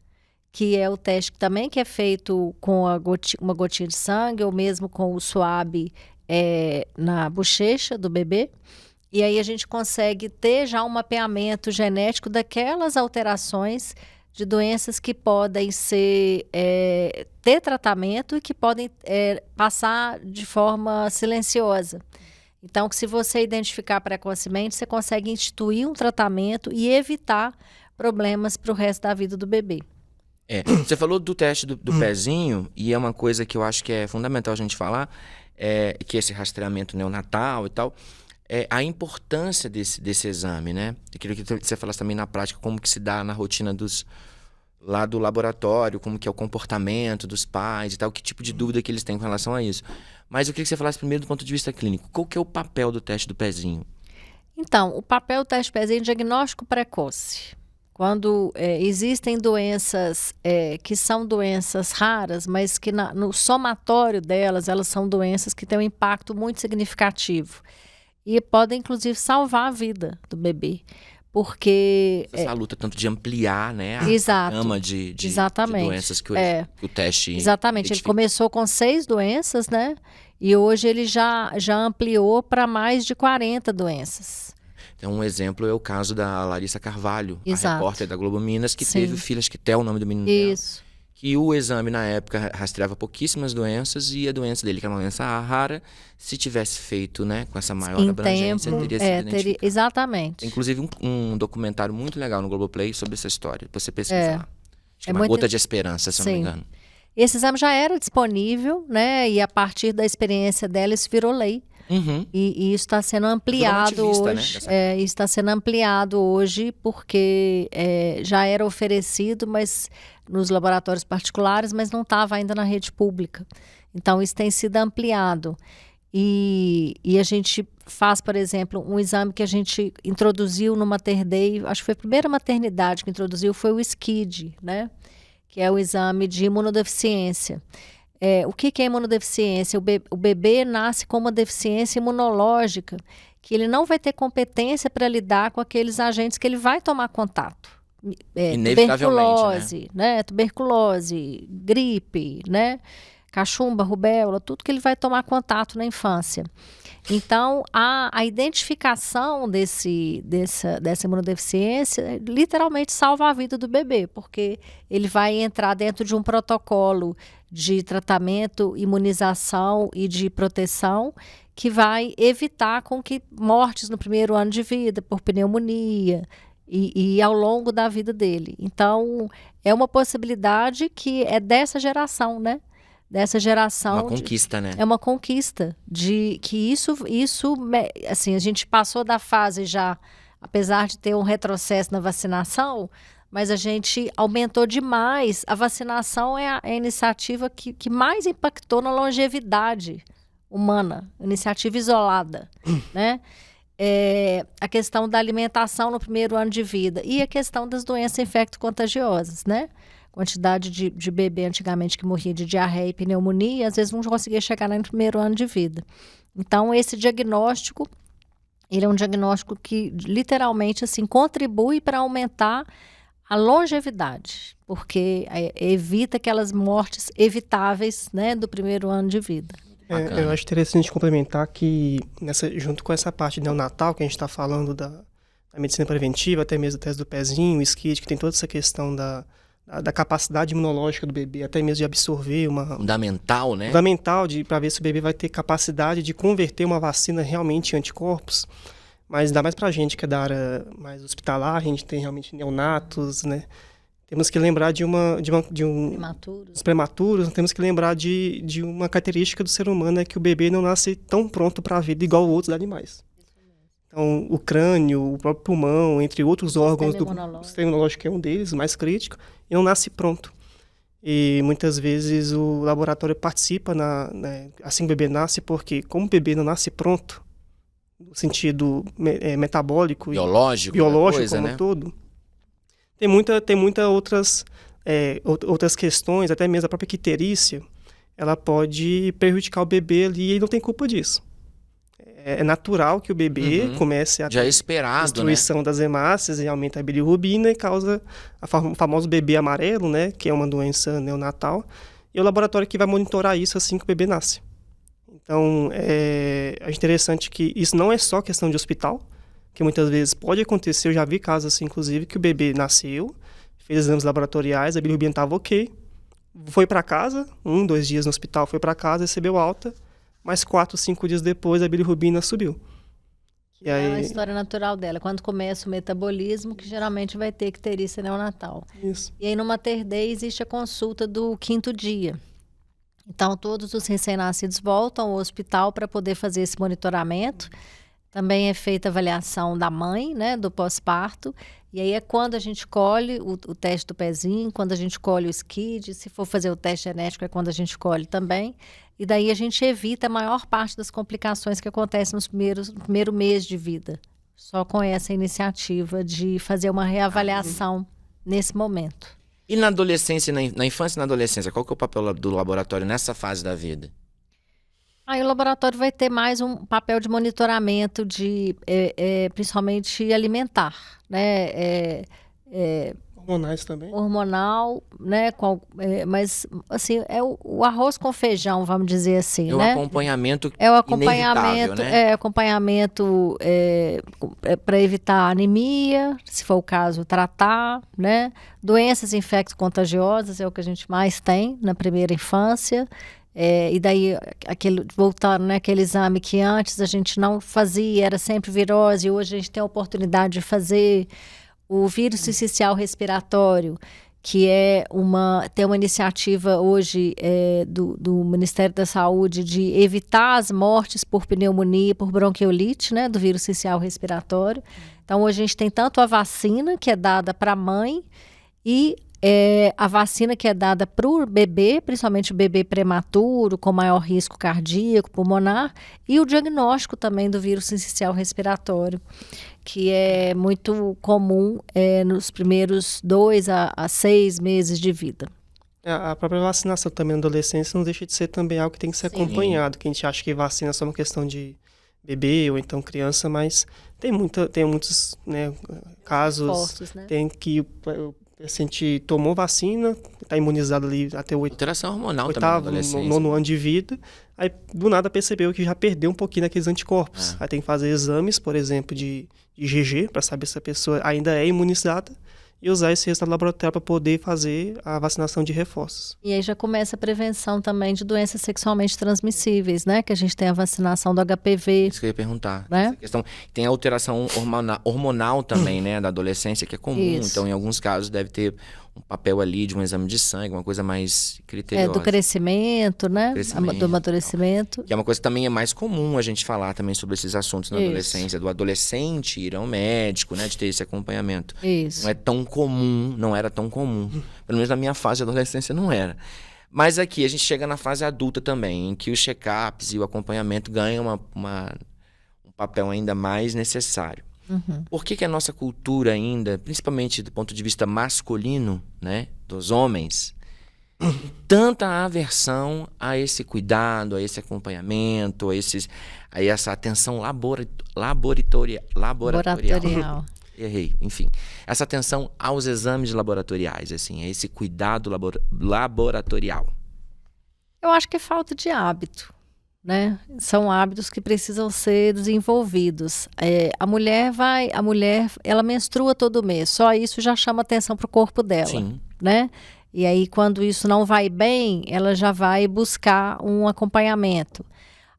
que é o teste também que é feito com uma gotinha de sangue, ou mesmo com o swab na bochecha do bebê. E aí a gente consegue ter já um mapeamento genético daquelas alterações de doenças que podem ter tratamento e que podem passar de forma silenciosa. Então, se você identificar precocemente, você consegue instituir um tratamento e evitar problemas para o resto da vida do bebê. Você falou do teste do pezinho, e é uma coisa que eu acho que é fundamental a gente falar, que esse rastreamento neonatal e tal, a importância desse exame, né? Eu queria que você falasse também na prática como que se dá na rotina lá do laboratório, como que é o comportamento dos pais e tal, que tipo de dúvida que eles têm com relação a isso. Mas eu queria que você falasse primeiro do ponto de vista clínico. Qual que é o papel do teste do pezinho? Então, o papel do teste do pezinho é diagnóstico precoce. Quando existem doenças que são doenças raras, mas que no somatório delas, elas são doenças que têm um impacto muito significativo. E podem, inclusive, salvar a vida do bebê. Porque... Essa luta tanto de ampliar, né, a gama de doenças que o teste... Exatamente. Identifica. Ele começou com 6 doenças, né? E hoje ele já ampliou para mais de 40 doenças. Então, um exemplo é o caso da Larissa Carvalho, Exato. A repórter da Globo Minas, que Sim. teve o filho, acho que até o nome do menino Isso. dela. Que o exame, na época, rastreava pouquíssimas doenças, e a doença dele, que era uma doença rara, se tivesse feito, né, com essa maior abrangência, teria sido identificado. Exatamente. Inclusive, um documentário muito legal no Globoplay sobre essa história, pra você pesquisar. Acho que é uma gota de esperança, se eu não me engano. Esse exame já era disponível, né, e a partir da experiência dela, isso virou lei. Uhum. E isso está sendo ampliado hoje. Né, isso está sendo ampliado hoje porque já era oferecido, mas nos laboratórios particulares, mas não estava ainda na rede pública. Então, isso tem sido ampliado. E a gente faz, por exemplo, um exame que a gente introduziu no Mater Dei, acho que foi a primeira maternidade que introduziu, foi o SCID, né? Que é o exame de imunodeficiência. o que é imunodeficiência? O bebê nasce com uma deficiência imunológica, que ele não vai ter competência para lidar com aqueles agentes que ele vai tomar contato. Inevitavelmente, tuberculose, gripe, né? Cachumba, rubéola, tudo que ele vai tomar contato na infância. Então, a identificação dessa imunodeficiência literalmente salva a vida do bebê, porque ele vai entrar dentro de um protocolo de tratamento, imunização e de proteção que vai evitar com que mortes no primeiro ano de vida por pneumonia e ao longo da vida dele. Então, é uma possibilidade que é dessa geração, né? Dessa geração. Uma conquista, né? É uma conquista de que isso, assim, a gente passou da fase já, apesar de ter um retrocesso na vacinação, mas a gente aumentou demais. A vacinação é a iniciativa que mais impactou na longevidade humana, iniciativa isolada, né? A questão da alimentação no primeiro ano de vida e a questão das doenças infecto-contagiosas, né? Quantidade de bebê antigamente que morria de diarreia e pneumonia, às vezes não conseguia chegar no primeiro ano de vida. Então, esse diagnóstico, ele é um diagnóstico que literalmente assim, contribui para aumentar a longevidade, porque evita aquelas mortes evitáveis, né, do primeiro ano de vida. Eu acho interessante complementar que, junto com essa parte neonatal que a gente está falando da medicina preventiva, até mesmo o teste do pezinho, o SCID, que tem toda essa questão da capacidade imunológica do bebê, até mesmo de absorver Fundamental, né? Fundamental para ver se o bebê vai ter capacidade de converter uma vacina realmente em anticorpos. Mas ainda mais para a gente que é da área mais hospitalar, a gente tem realmente neonatos, né? Temos que lembrar dos prematuros, temos que lembrar de uma característica do ser humano, é que o bebê não nasce tão pronto para a vida igual outros animais. Então, o crânio, o próprio pulmão, entre outros órgãos do sistema imunológico, é um deles, o mais crítico, e não nasce pronto. E muitas vezes o laboratório participa assim que o bebê nasce, porque como o bebê não nasce pronto, no sentido metabólico, biológico coisa, como todo, tem muitas outras questões, até mesmo a própria icterícia, ela pode prejudicar o bebê ali e ele não tem culpa disso. É natural que o bebê comece a ter destruição das hemácias e aumenta a bilirrubina e causa o famoso bebê amarelo, né, que é uma doença neonatal. E é o laboratório que vai monitorar isso assim que o bebê nasce. Então, é interessante que isso não é só questão de hospital, que muitas vezes pode acontecer, eu já vi casos assim, inclusive, que o bebê nasceu, fez exames laboratoriais, a bilirrubina estava ok, foi para casa, 2 dias no hospital, foi para casa, recebeu alta, mas 4, 5 dias depois a bilirrubina subiu. E aí... É a história natural dela. Quando começa o metabolismo, que geralmente vai ter icterícia neonatal. Isso. E aí no Mater Dei existe a consulta do 5º dia. Então todos os recém-nascidos voltam ao hospital para poder fazer esse monitoramento. Também é feita a avaliação da mãe, né, do pós-parto. E aí é quando a gente colhe o teste do pezinho, quando a gente colhe o SCID, se for fazer o teste genético é quando a gente colhe também. E daí a gente evita a maior parte das complicações que acontecem no primeiro mês de vida. Só com essa iniciativa de fazer uma reavaliação nesse momento. E na adolescência, na infância e na adolescência, qual que é o papel do laboratório nessa fase da vida? Aí o laboratório vai ter mais um papel de monitoramento, principalmente alimentar, né? Hormonais também. Hormonal, né? Mas, assim, é o arroz com feijão, vamos dizer assim, né? É o acompanhamento acompanhamento para evitar anemia, se for o caso, tratar, né? Doenças infecto-contagiosas é o que a gente mais tem na primeira infância. E daí, voltando, né, aquele exame que antes a gente não fazia, era sempre virose, e hoje a gente tem a oportunidade de fazer o vírus sincicial respiratório, que tem uma iniciativa hoje do Ministério da Saúde de evitar as mortes por pneumonia, por bronquiolite, né, do vírus sincicial respiratório. Então, hoje a gente tem tanto a vacina, que é dada para a mãe, e a vacina que é dada para o bebê, principalmente o bebê prematuro, com maior risco cardíaco, pulmonar, e o diagnóstico também do vírus sincicial respiratório, que é muito comum nos primeiros 2 a 6 meses de vida. A própria vacinação também na adolescência não deixa de ser também algo que tem que ser acompanhado, que a gente acha que vacina é só uma questão de bebê ou então criança, mas tem muitos, né, casos, Fortes, né? tem que o paciente tomou vacina, está imunizado ali até o Alteração hormonal também na oitavo, adolescência. nono ano de vida, aí do nada percebeu que já perdeu um pouquinho daqueles anticorpos. Aí tem que fazer exames, por exemplo, de IgG, para saber se a pessoa ainda é imunizada, e usar esse resultado laboratorial para poder fazer a vacinação de reforços. E aí já começa a prevenção também de doenças sexualmente transmissíveis, né? Que a gente tem a vacinação do HPV. Isso que eu ia perguntar. Né? Essa questão, tem a alteração hormonal também, né, da adolescência, que é comum. Isso. Então, em alguns casos, deve ter um papel ali de um exame de sangue, uma coisa mais criteriosa. Do crescimento, né? Do amadurecimento. Que é uma coisa que também é mais comum a gente falar também sobre esses assuntos na adolescência, do adolescente ir ao médico, né, de ter esse acompanhamento. Isso. Não é tão comum, não era tão comum. Pelo menos na minha fase de adolescência não era. Mas aqui a gente chega na fase adulta também, em que os check-ups e o acompanhamento ganham um papel ainda mais necessário. Uhum. Por que a nossa cultura ainda, principalmente do ponto de vista masculino, né, dos homens, tanta aversão a esse cuidado, a esse acompanhamento, a essa atenção laboratorial. Errei, enfim. Essa atenção aos exames laboratoriais, assim, a esse cuidado laboratorial. Eu acho que é falta de hábito, né? São hábitos que precisam ser desenvolvidos. A mulher ela menstrua todo mês, só isso já chama atenção para o corpo dela. Sim. Né? E aí, quando isso não vai bem, ela já vai buscar um acompanhamento.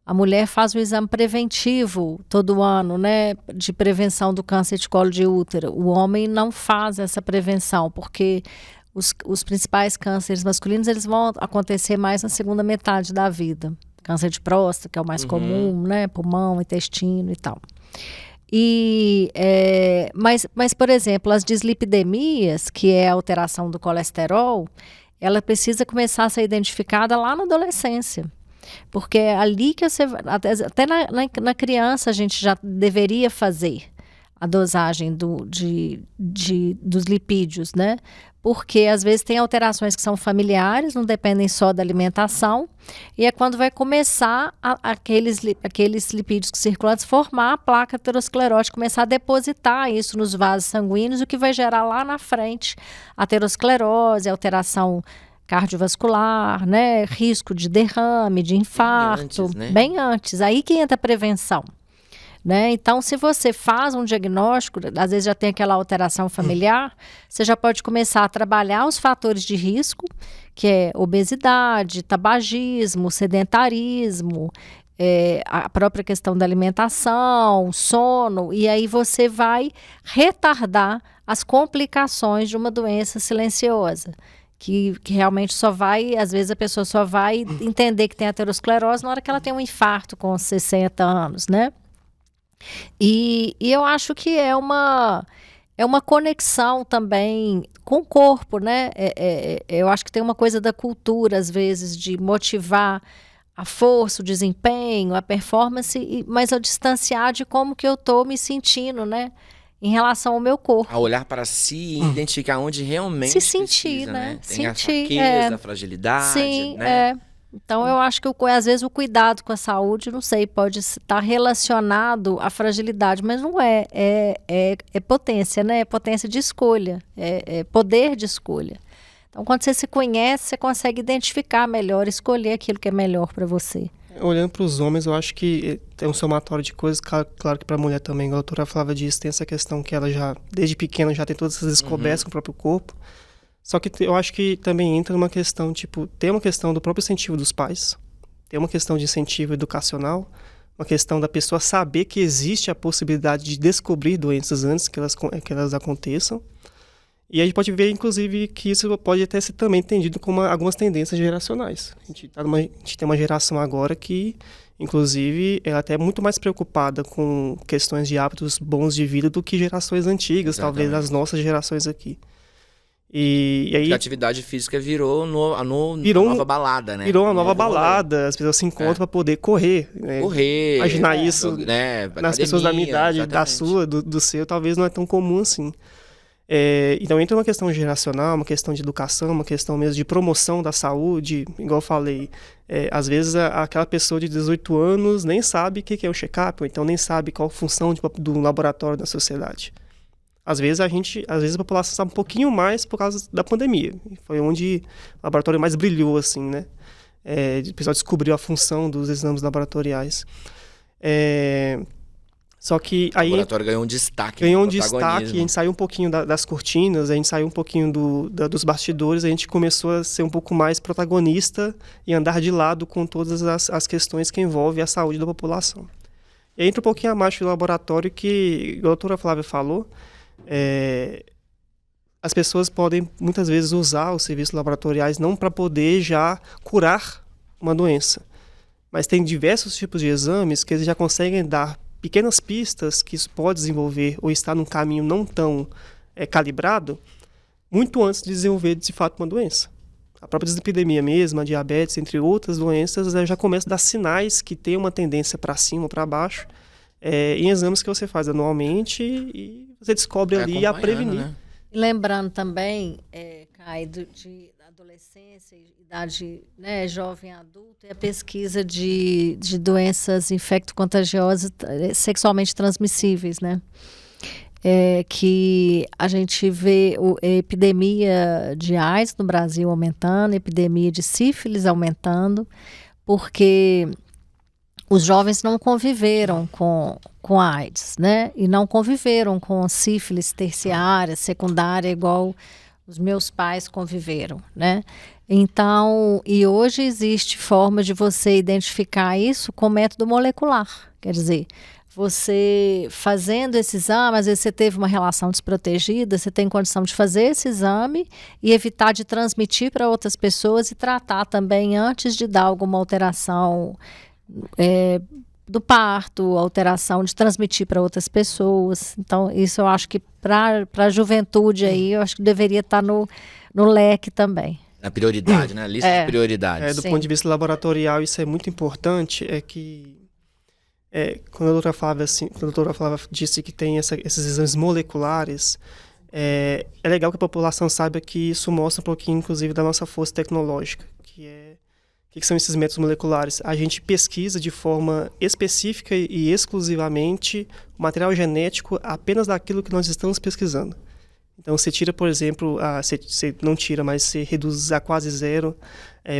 A mulher faz um exame preventivo todo ano, né, de prevenção do câncer de colo de útero. O homem não faz essa prevenção, porque os principais cânceres masculinos eles vão acontecer mais na segunda metade da vida. Câncer de próstata, que é o mais comum, né, pulmão, intestino e tal. Mas, por exemplo, as dislipidemias, que é a alteração do colesterol, ela precisa começar a ser identificada lá na adolescência. Porque é ali que você... Até na criança a gente já deveria fazer a dosagem dos lipídios, né? Porque às vezes tem alterações que são familiares, não dependem só da alimentação, e é quando vai começar aqueles lipídios circulantes formar a placa aterosclerótica, começar a depositar isso nos vasos sanguíneos, o que vai gerar lá na frente aterosclerose, alteração cardiovascular, né? Risco de derrame, de infarto, bem antes. Aí que entra a prevenção. Né? Então, se você faz um diagnóstico, às vezes já tem aquela alteração familiar, você já pode começar a trabalhar os fatores de risco, que é obesidade, tabagismo, sedentarismo, a própria questão da alimentação, sono, e aí você vai retardar as complicações de uma doença silenciosa. Que realmente só vai, às vezes a pessoa só vai entender que tem aterosclerose na hora que ela tem um infarto com 60 anos, né? E eu acho que é uma conexão também com o corpo, né? Eu acho que tem uma coisa da cultura, às vezes, de motivar a força, o desempenho, a performance, mas ao distanciar de como que eu estou me sentindo, né? Em relação ao meu corpo. A olhar para si e identificar onde realmente se sentir, precisa, né? Tem a fraqueza, a fragilidade, sim, né? Então, eu acho que às vezes o cuidado com a saúde, não sei, pode estar relacionado à fragilidade, mas não é. É potência, né? É potência de escolha, é poder de escolha. Então, quando você se conhece, você consegue identificar melhor, escolher aquilo que é melhor para você. Olhando para os homens, eu acho que tem um somatório de coisas, claro que para a mulher também, a doutora Flávia diz, tem essa questão que ela já, desde pequena, já tem todas essas descobertas com o próprio corpo. Só que eu acho que também entra numa questão, tem uma questão do próprio incentivo dos pais, tem uma questão de incentivo educacional, uma questão da pessoa saber que existe a possibilidade de descobrir doenças antes que elas aconteçam. E a gente pode ver, inclusive, que isso pode até ser também entendido como algumas tendências geracionais. A gente tem uma geração agora que, inclusive, é até muito mais preocupada com questões de hábitos bons de vida do que gerações antigas, talvez as nossas gerações aqui. E aí, a atividade física virou uma nova balada, né? Virou uma nova balada, as pessoas se encontram para poder correr. Né? Correr. Imaginar isso né? nas pessoas da minha idade, exatamente. da sua, do seu, talvez não é tão comum assim. Então entra uma questão geracional, uma questão de educação, uma questão mesmo de promoção da saúde, igual eu falei. Às vezes aquela pessoa de 18 anos nem sabe o que é o check-up, ou então nem sabe qual a função do laboratório na sociedade. Às vezes a população sabe um pouquinho mais por causa da pandemia. Foi onde o laboratório mais brilhou, assim, né? O pessoal descobriu a função dos exames laboratoriais. Só que aí... O laboratório ganhou um destaque. Ganhou um destaque, a gente saiu um pouquinho das cortinas, a gente saiu um pouquinho dos bastidores, a gente começou a ser um pouco mais protagonista e andar de lado com todas as questões que envolvem a saúde da população. E aí entra um pouquinho abaixo do laboratório que a doutora Flávia falou, as pessoas podem muitas vezes usar os serviços laboratoriais não para poder já curar uma doença, mas tem diversos tipos de exames que eles já conseguem dar pequenas pistas que isso pode desenvolver ou estar num caminho não tão calibrado, muito antes de desenvolver, de fato, uma doença. A própria dislipidemia mesmo, a diabetes, entre outras doenças, já começa a dar sinais que tem uma tendência para cima ou para baixo, em exames que você faz anualmente e você descobre ali a prevenir. Né? Lembrando também, Kai, de adolescência, idade, né, jovem adulto, é a pesquisa de doenças infecto-contagiosas sexualmente transmissíveis, né? Que a gente vê a epidemia de AIDS no Brasil aumentando, a epidemia de sífilis aumentando, porque os jovens não conviveram com a AIDS, né? E não conviveram com sífilis terciária, secundária, igual os meus pais conviveram, né? Então, e hoje existe forma de você identificar isso com método molecular. Quer dizer, você fazendo esse exame, às vezes você teve uma relação desprotegida, você tem condição de fazer esse exame e evitar de transmitir para outras pessoas e tratar também antes de dar alguma alteração do parto, alteração de transmitir para outras pessoas. Então, isso eu acho que para a juventude aí, eu acho que deveria estar no leque também. Na prioridade, né? Lista de prioridades. Do ponto de vista laboratorial, isso é muito importante, quando a doutora Flávia disse que tem esses exames moleculares, é legal que a população saiba que isso mostra um pouquinho, inclusive, da nossa força tecnológica, o que são esses métodos moleculares? A gente pesquisa de forma específica e exclusivamente o material genético apenas daquilo que nós estamos pesquisando. Então, você tira, por exemplo, você não tira, mas você reduz a quase zero,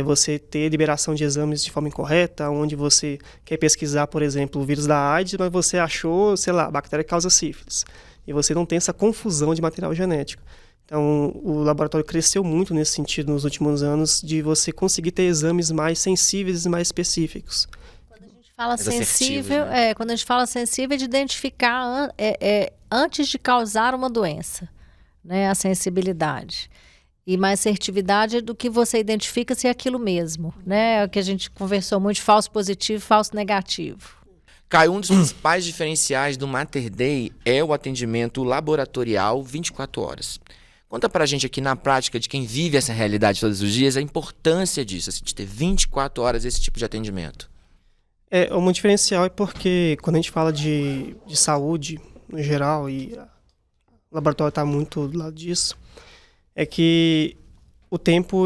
você ter liberação de exames de forma incorreta, onde você quer pesquisar, por exemplo, o vírus da AIDS, mas você achou, sei lá, a bactéria que causa sífilis. E você não tem essa confusão de material genético. Então, o laboratório cresceu muito nesse sentido nos últimos anos, de você conseguir ter exames mais sensíveis e mais específicos. Quando a gente fala sensível, né? Quando a gente fala sensível, é de identificar antes de causar uma doença, né? A sensibilidade. E mais assertividade é do que você identifica se é aquilo mesmo, né? É o que a gente conversou muito de falso positivo e falso negativo. Caio, um dos principais diferenciais do Mater Dei é o atendimento laboratorial 24 horas. Conta pra gente aqui na prática de quem vive essa realidade todos os dias, a importância disso, assim, de ter 24 horas esse tipo de atendimento. Um diferencial é porque quando a gente fala de saúde no geral, e o laboratório está muito do lado disso, é que o tempo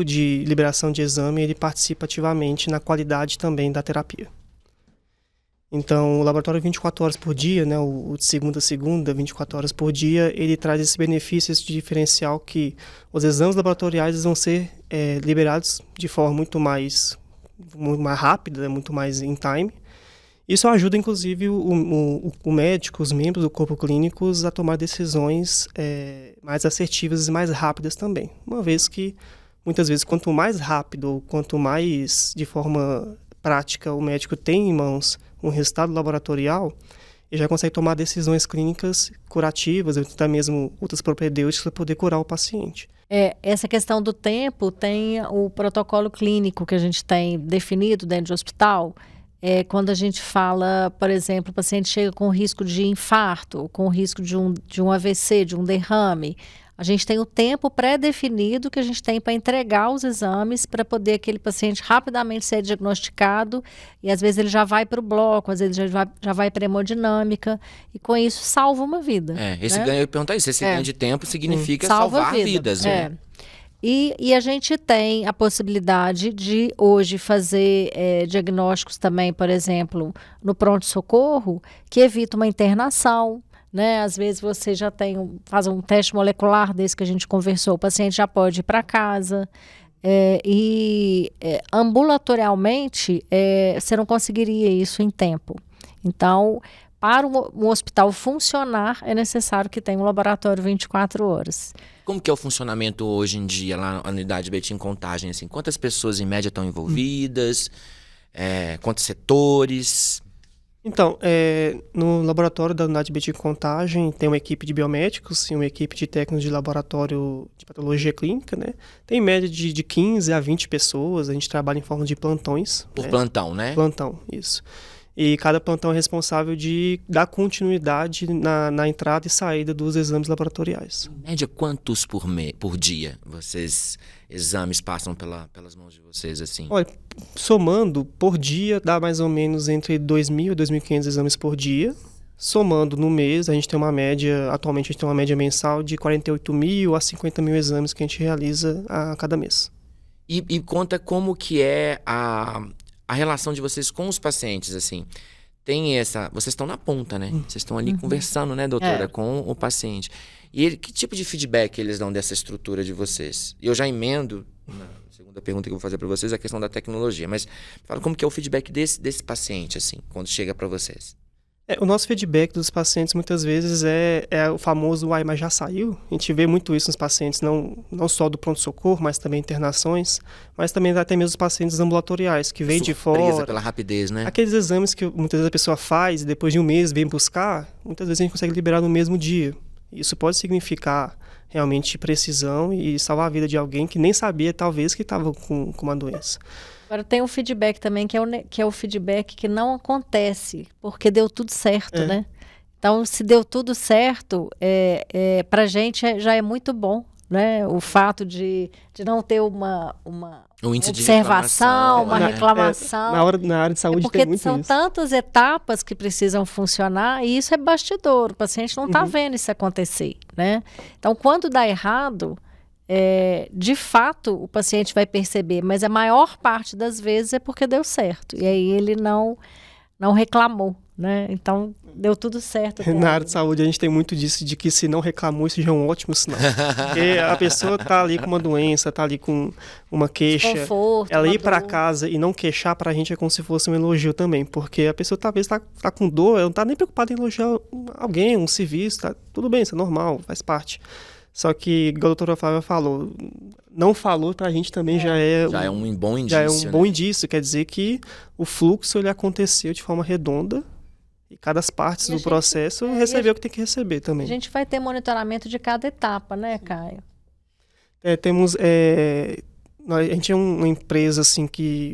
de liberação de exame, ele participa ativamente na qualidade também da terapia. Então, o laboratório 24 horas por dia, né, o de segunda a segunda, 24 horas por dia, ele traz esse benefício, esse diferencial que os exames laboratoriais vão ser liberados de forma muito mais rápida, muito mais in time. Isso ajuda, inclusive, o médico, os membros do corpo clínico a tomar decisões mais assertivas e mais rápidas também. Uma vez que, muitas vezes, quanto mais rápido, quanto mais de forma prática o médico tem em mãos um resultado laboratorial, ele já consegue tomar decisões clínicas curativas, ou até mesmo outras propedêuticas para poder curar o paciente. Essa questão do tempo tem o protocolo clínico que a gente tem definido dentro do hospital. Quando a gente fala, por exemplo, o paciente chega com risco de infarto, com risco de um AVC, de um derrame, A gente tem o tempo pré-definido que a gente tem para entregar os exames para poder aquele paciente rapidamente ser diagnosticado e às vezes ele já vai para o bloco, às vezes ele já vai para a hemodinâmica e com isso salva uma vida. Esse né? ganho, eu ia perguntar isso, esse ganho de tempo significa Salva salvar vidas, né? E a gente tem a possibilidade de hoje fazer diagnósticos também, por exemplo, no pronto-socorro, que evita uma internação, né? Às vezes você já faz um teste molecular desse que a gente conversou, o paciente já pode ir para casa. Ambulatorialmente, você não conseguiria isso em tempo. Então, para um hospital funcionar, é necessário que tenha um laboratório 24 horas. Como que é o funcionamento hoje em dia lá na unidade Betim Contagem? Assim, quantas pessoas em média estão envolvidas? Quantos setores? Então, no laboratório da unidade Betim Contagem tem uma equipe de biomédicos e uma equipe de técnicos de laboratório de patologia clínica, né? Tem média de 15 a 20 pessoas, a gente trabalha em forma de plantões. Por plantão, né? Plantão, isso. E cada plantão é responsável de dar continuidade na entrada e saída dos exames laboratoriais. Em média, quantos por dia exames passam pelas mãos de vocês, assim? Olha, somando, por dia, dá mais ou menos entre 2.000 e 2.500 exames por dia. Somando no mês, atualmente a gente tem uma média mensal de 48.000 a 50.000 exames que a gente realiza a cada mês. E conta como que é a relação de vocês com os pacientes, assim. Vocês estão na ponta, né? Vocês estão ali conversando, né, doutora, com o paciente. E que tipo de feedback eles dão dessa estrutura de vocês? E eu já emendo, na segunda pergunta que eu vou fazer para vocês, a questão da tecnologia. Mas fala como que é o feedback desse paciente, assim, quando chega para vocês. O nosso feedback dos pacientes muitas vezes é o famoso "uai, mas já saiu?". A gente vê muito isso nos pacientes, não só do pronto-socorro, mas também internações, mas também até mesmo os pacientes ambulatoriais, que vêm de fora. Pela rapidez, né? Aqueles exames que muitas vezes a pessoa faz e depois de um mês vem buscar, muitas vezes a gente consegue liberar no mesmo dia. Isso pode significar realmente precisão e salvar a vida de alguém que nem sabia, talvez, que estava com uma doença. Agora tem um feedback também, que é o feedback que não acontece, porque deu tudo certo, né? Então, se deu tudo certo, para a gente já é muito bom, né? O fato de não ter uma observação, uma reclamação. Na área de saúde porque tem muito são isso. tantas etapas que precisam funcionar e isso é bastidor, o paciente não está vendo isso acontecer, né? Então, quando dá errado, de fato o paciente vai perceber, mas a maior parte das vezes é porque deu certo e aí ele não reclamou, né? Então deu tudo certo. Na área de saúde a gente tem muito disso, de que se não reclamou isso já é um ótimo sinal. Porque a pessoa está ali com uma doença, está ali com uma queixa, ela ir para casa e não queixar para a gente é como se fosse um elogio também, porque a pessoa talvez está com dor, ela não está nem preocupada em elogiar alguém, um serviço, tá tudo bem, isso é normal, faz parte. Só que, igual a doutora Flávia falou, não falou pra gente também já é um bom indício. Já é um bom indício, quer dizer que o fluxo ele aconteceu de forma redonda e cada parte do processo recebeu o que tem que receber também. A gente vai ter monitoramento de cada etapa, né, Caio? A gente é uma empresa assim,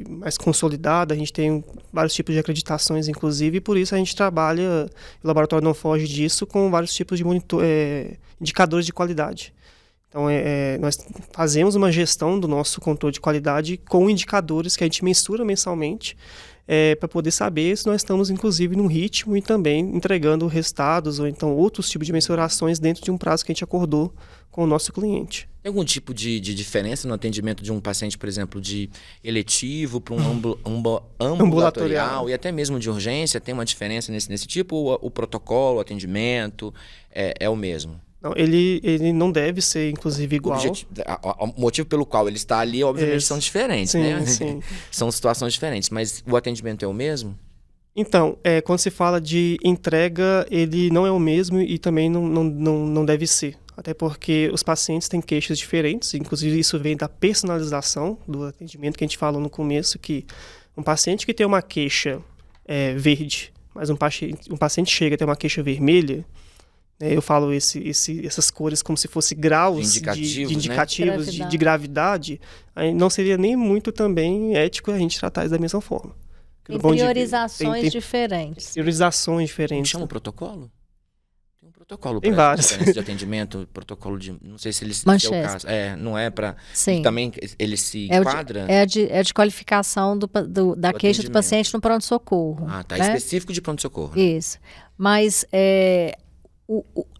mais consolidada, a gente tem vários tipos de acreditações, inclusive, e por isso a gente trabalha, o laboratório não foge disso, com vários tipos de indicadores de qualidade. Então, nós fazemos uma gestão do nosso controle de qualidade com indicadores que a gente mensura mensalmente, para poder saber se nós estamos, inclusive, num ritmo e também entregando resultados ou então outros tipos de mensurações dentro de um prazo que a gente acordou com o nosso cliente. Tem algum tipo de diferença no atendimento de um paciente, por exemplo, de eletivo para um ambulatorial e até mesmo de urgência? Tem uma diferença nesse tipo? Ou o protocolo, o atendimento é o mesmo? Não, ele não deve ser, inclusive, igual. O motivo pelo qual ele está ali, obviamente, são diferentes, sim, né? Sim. São situações diferentes, mas o atendimento é o mesmo? Então, quando se fala de entrega, ele não é o mesmo e também não deve ser. Até porque os pacientes têm queixas diferentes, inclusive isso vem da personalização do atendimento que a gente falou no começo, que um paciente que tem uma queixa verde, mas um paciente chega a ter uma queixa vermelha, eu falo essas cores como se fossem graus de indicativos, né? de gravidade, aí não seria nem muito também ético a gente tratar isso da mesma forma. Tem priorizações diferentes. Priorizações diferentes. Como chama o protocolo? Tem um protocolo Tem para vários. diferença de atendimento, protocolo de... Não sei se eles... Manchester. É o caso. Não é para... Sim. Também ele se É enquadra... É de qualificação da queixa do atendimento. paciente no pronto-socorro. Ah, tá. né? Específico de pronto-socorro. Né? Isso. Mas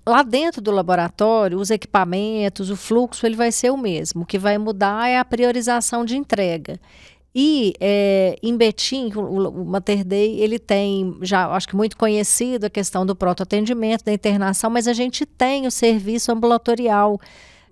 lá dentro do laboratório, os equipamentos, o fluxo, ele vai ser o mesmo. O que vai mudar é a priorização de entrega. E em Betim, o Mater Dei, ele tem, já acho que muito conhecido a questão do pronto-atendimento, da internação, mas a gente tem o serviço ambulatorial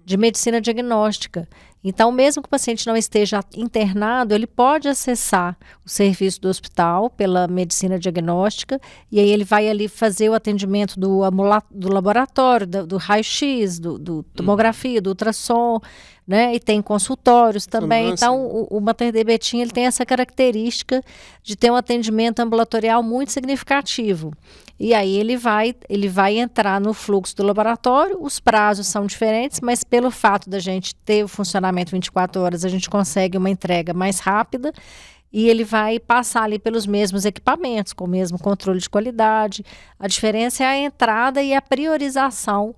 de medicina diagnóstica. Então, mesmo que o paciente não esteja internado, ele pode acessar o serviço do hospital pela medicina diagnóstica e aí ele vai ali fazer o atendimento do laboratório, do raio-x, do tomografia, do ultrassom, né? E tem consultórios também. Então, o Mater Dei Betim, ele tem essa característica de ter um atendimento ambulatorial muito significativo. E aí ele vai entrar no fluxo do laboratório, os prazos são diferentes, mas pelo fato da gente ter o funcionamento 24 horas, a gente consegue uma entrega mais rápida e ele vai passar ali pelos mesmos equipamentos, com o mesmo controle de qualidade. A diferença é a entrada e a priorização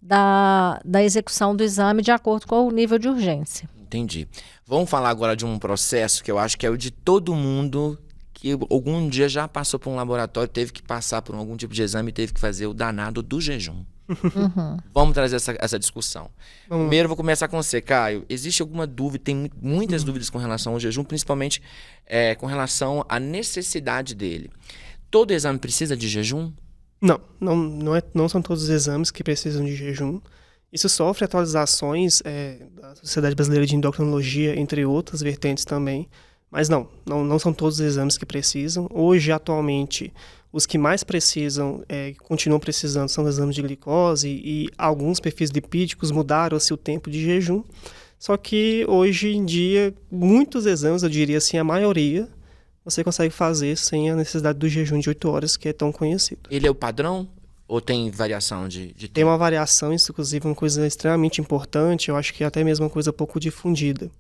da execução do exame de acordo com o nível de urgência. Entendi. Vamos falar agora de um processo que eu acho que é o de todo mundo que algum dia já passou por um laboratório, teve que passar por algum tipo de exame e teve que fazer o danado do jejum. Uhum. Vamos trazer essa discussão. Primeiro eu vou começar com você, Caio. Existe alguma dúvida, tem muitas dúvidas com relação ao jejum, principalmente com relação à necessidade dele. Todo exame precisa de jejum? Não são todos os exames que precisam de jejum. Isso sofre atualizações da Sociedade Brasileira de Endocrinologia, entre outras vertentes também. Mas não são todos os exames que precisam. Hoje, atualmente, os que mais precisam, continuam precisando, são os exames de glicose e alguns perfis lipídicos mudaram-se o tempo de jejum. Só que, hoje em dia, muitos exames, eu diria assim, a maioria, você consegue fazer sem a necessidade do jejum de 8 horas, que é tão conhecido. Ele é o padrão ou tem variação de tempo? Tem uma variação, isso inclusive é uma coisa extremamente importante, eu acho que é até mesmo uma coisa pouco difundida.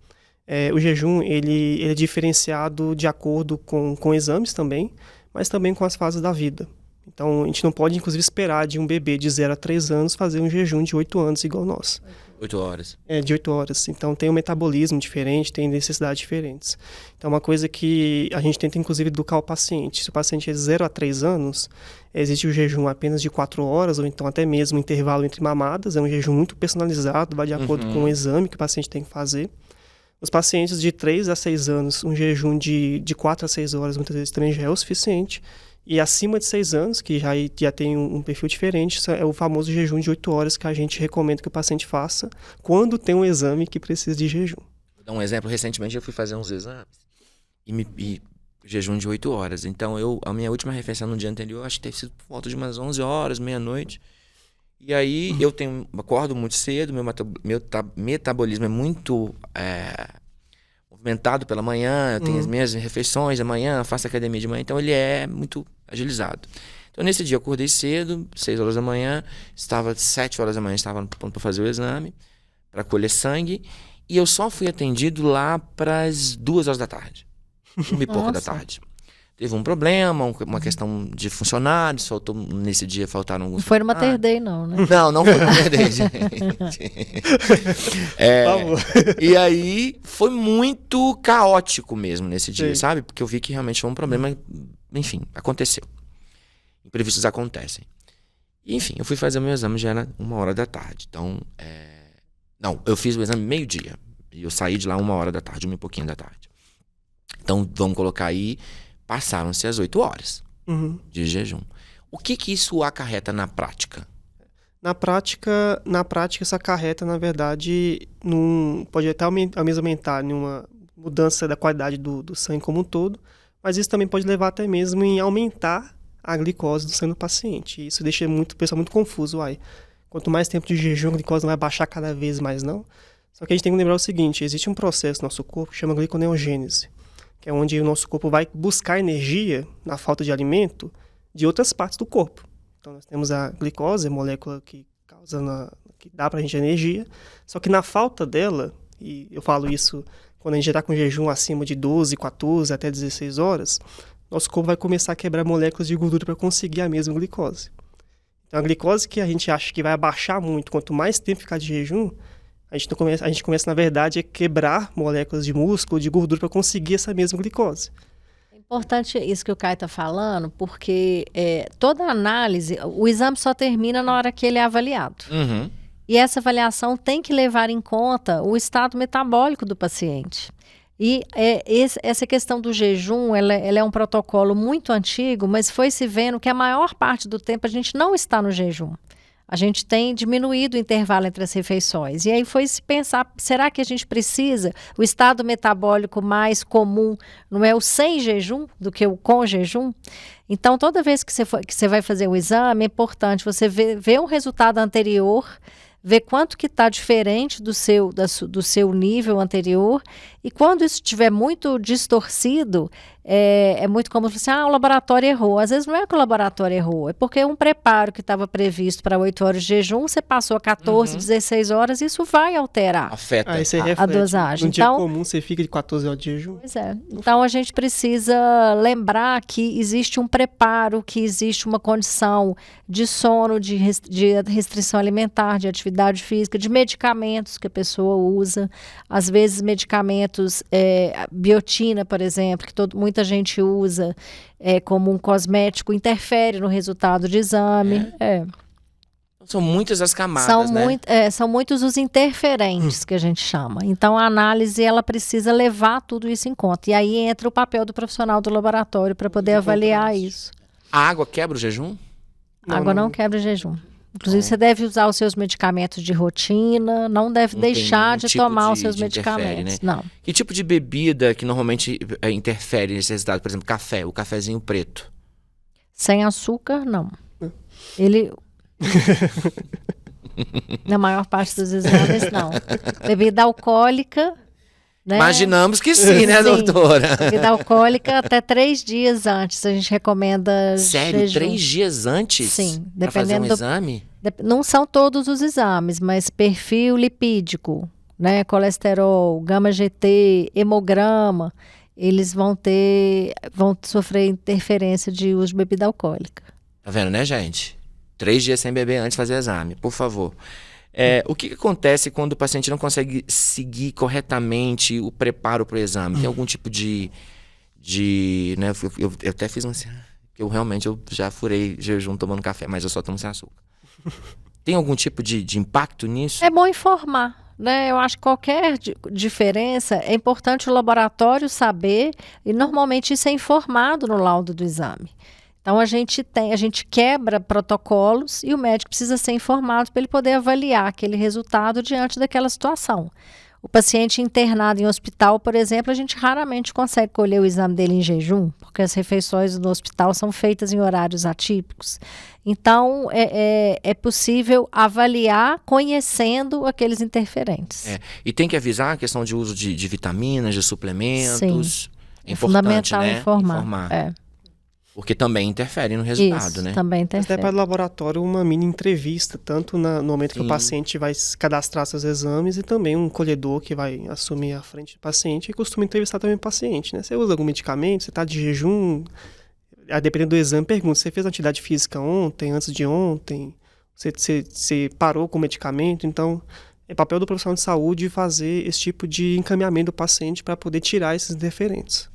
O jejum ele é diferenciado de acordo com exames também, mas também com as fases da vida. Então, a gente não pode, inclusive, esperar de um bebê de 0 a 3 anos fazer um jejum de 8 anos igual o nosso. 8 horas. De 8 horas. Então, tem um metabolismo diferente, tem necessidades diferentes. Então, uma coisa que a gente tenta, inclusive, educar o paciente. Se o paciente é de 0 a 3 anos, existe o jejum apenas de 4 horas, ou então até mesmo intervalo entre mamadas. É um jejum muito personalizado, vai de acordo com o exame que o paciente tem que fazer. Os pacientes de 3 a 6 anos, um jejum de 4 a 6 horas, muitas vezes também já é o suficiente. E acima de 6 anos, que já tem um perfil diferente, é o famoso jejum de 8 horas que a gente recomenda que o paciente faça quando tem um exame que precisa de jejum. Vou dar um exemplo. Recentemente eu fui fazer uns exames e jejum de 8 horas. Então, a minha última refeição no dia anterior, acho que teve sido por volta de umas 11 horas, meia-noite. E aí, eu acordo muito cedo, meu metabolismo é muito movimentado pela manhã, eu tenho as minhas refeições da manhã, faço academia de manhã, então ele é muito agilizado. Então, nesse dia, eu acordei cedo, 6 horas da manhã, 7 horas da manhã, estava pronto para fazer o exame, para colher sangue, e eu só fui atendido lá para as 2 horas da tarde, 1h pouco da tarde. Teve um problema, uma questão de funcionários, nesse dia faltaram alguns. Não foi no Mater Dei, não, né? Não foi no Mater Dei, gente. E aí foi muito caótico mesmo nesse dia, sabe? Porque eu vi que realmente foi um problema, enfim, aconteceu. Imprevistos acontecem. E, enfim, eu fui fazer o meu exame, já era 1 hora da tarde. Então, não, eu fiz o exame meio-dia. E eu saí de lá 1 hora da tarde, 1 e pouquinho da tarde. Então, vamos colocar aí. Passaram-se as 8 horas de jejum. O que isso acarreta na prática? Na prática, isso acarreta, na verdade, pode até aumentar numa mudança da qualidade do sangue como um todo, mas isso também pode levar até mesmo em aumentar a glicose do sangue do paciente. Isso deixa o pessoal muito confuso. Quanto mais tempo de jejum, a glicose não vai baixar cada vez mais, não. Só que a gente tem que lembrar o seguinte, existe um processo no nosso corpo que chama gliconeogênese, que é onde o nosso corpo vai buscar energia na falta de alimento de outras partes do corpo. Então, nós temos a glicose, a molécula que dá pra gente energia, só que na falta dela, e eu falo isso quando a gente já está com jejum acima de 12, 14, até 16 horas, nosso corpo vai começar a quebrar moléculas de gordura para conseguir a mesma glicose. Então, a glicose que a gente acha que vai abaixar muito, quanto mais tempo ficar de jejum, a gente começa, na verdade, a quebrar moléculas de músculo, de gordura, para conseguir essa mesma glicose. É importante isso que o Caio está falando, porque toda análise, o exame só termina na hora que ele é avaliado. Uhum. E essa avaliação tem que levar em conta o estado metabólico do paciente. E essa questão do jejum, ela é um protocolo muito antigo, mas foi se vendo que a maior parte do tempo a gente não está no jejum. A gente tem diminuído o intervalo entre as refeições. E aí foi se pensar, será que a gente precisa? O estado metabólico mais comum não é o sem jejum do que o com jejum? Então, toda vez que você vai fazer o exame, é importante você ver um resultado anterior, ver quanto que está diferente do seu nível anterior, e quando isso estiver muito distorcido, é muito comum você o laboratório errou. Às vezes não é que o laboratório errou, é porque um preparo que estava previsto para 8 horas de jejum, você passou a 14, 16 horas, isso vai alterar Afeta. Aí você a reflete. dosagem. No dia Então, comum, você fica de 14 horas de jejum. pois é. Então a gente precisa lembrar que existe um preparo, que existe uma condição de sono, de restrição alimentar, de atividade física, de medicamentos que a pessoa usa. Às vezes medicamentos, biotina, por exemplo, que muita gente usa como um cosmético, interfere no resultado de exame. São muitas as camadas, né? São muitos os interferentes que a gente chama. Então, a análise, ela precisa levar tudo isso em conta. E aí entra o papel do profissional do laboratório para poder avaliar isso. A água quebra o jejum? A água não quebra o jejum. Inclusive, você deve usar os seus medicamentos de rotina, não deve deixar de tomar os seus medicamentos. Né? Não. Que tipo de bebida que normalmente interfere nesse resultado? Por exemplo, café, o cafezinho preto. Sem açúcar, não. Ele... Na maior parte dos exames, não. Bebida alcoólica, né? Imaginamos que sim, né, doutora? Bebida alcoólica até 3 dias antes. A gente recomenda Sério? jejum. 3 dias antes? Sim. Pra fazer um exame? Não são todos os exames, mas perfil lipídico, né? Colesterol, gama-GT, hemograma, eles vão sofrer interferência de uso de bebida alcoólica. Tá vendo, né, gente? 3 dias sem beber antes de fazer exame, por favor. O que acontece quando o paciente não consegue seguir corretamente o preparo para o exame? Tem algum tipo de né, eu até fiz assim, eu já furei jejum tomando café, mas eu só tomo sem açúcar. Tem algum tipo de impacto nisso? É bom informar, né? Eu acho que qualquer diferença é importante o laboratório saber, e normalmente isso é informado no laudo do exame. Então, a gente quebra protocolos e o médico precisa ser informado para ele poder avaliar aquele resultado diante daquela situação. O paciente internado em hospital, por exemplo, a gente raramente consegue colher o exame dele em jejum, porque as refeições no hospital são feitas em horários atípicos. Então, é possível avaliar conhecendo aqueles interferentes. E tem que avisar a questão de uso de vitaminas, de suplementos. Sim. É importante, fundamental, né? informar. Porque também interfere no resultado, Isso, né? Também interfere. Até para o laboratório, uma mini entrevista, tanto no momento que o paciente vai cadastrar seus exames, e também um colhedor que vai assumir a frente do paciente e costuma entrevistar também o paciente, né? Você usa algum medicamento, você está de jejum, dependendo do exame, pergunta, você fez atividade física ontem, antes de ontem, você parou com o medicamento? Então, é papel do profissional de saúde fazer esse tipo de encaminhamento do paciente para poder tirar esses interferentes.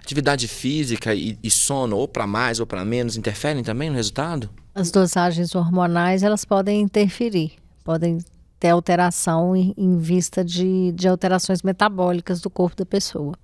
Atividade física e sono, ou para mais ou para menos, interferem também no resultado? As dosagens hormonais, elas podem interferir, podem ter alteração em vista de alterações metabólicas do corpo da pessoa.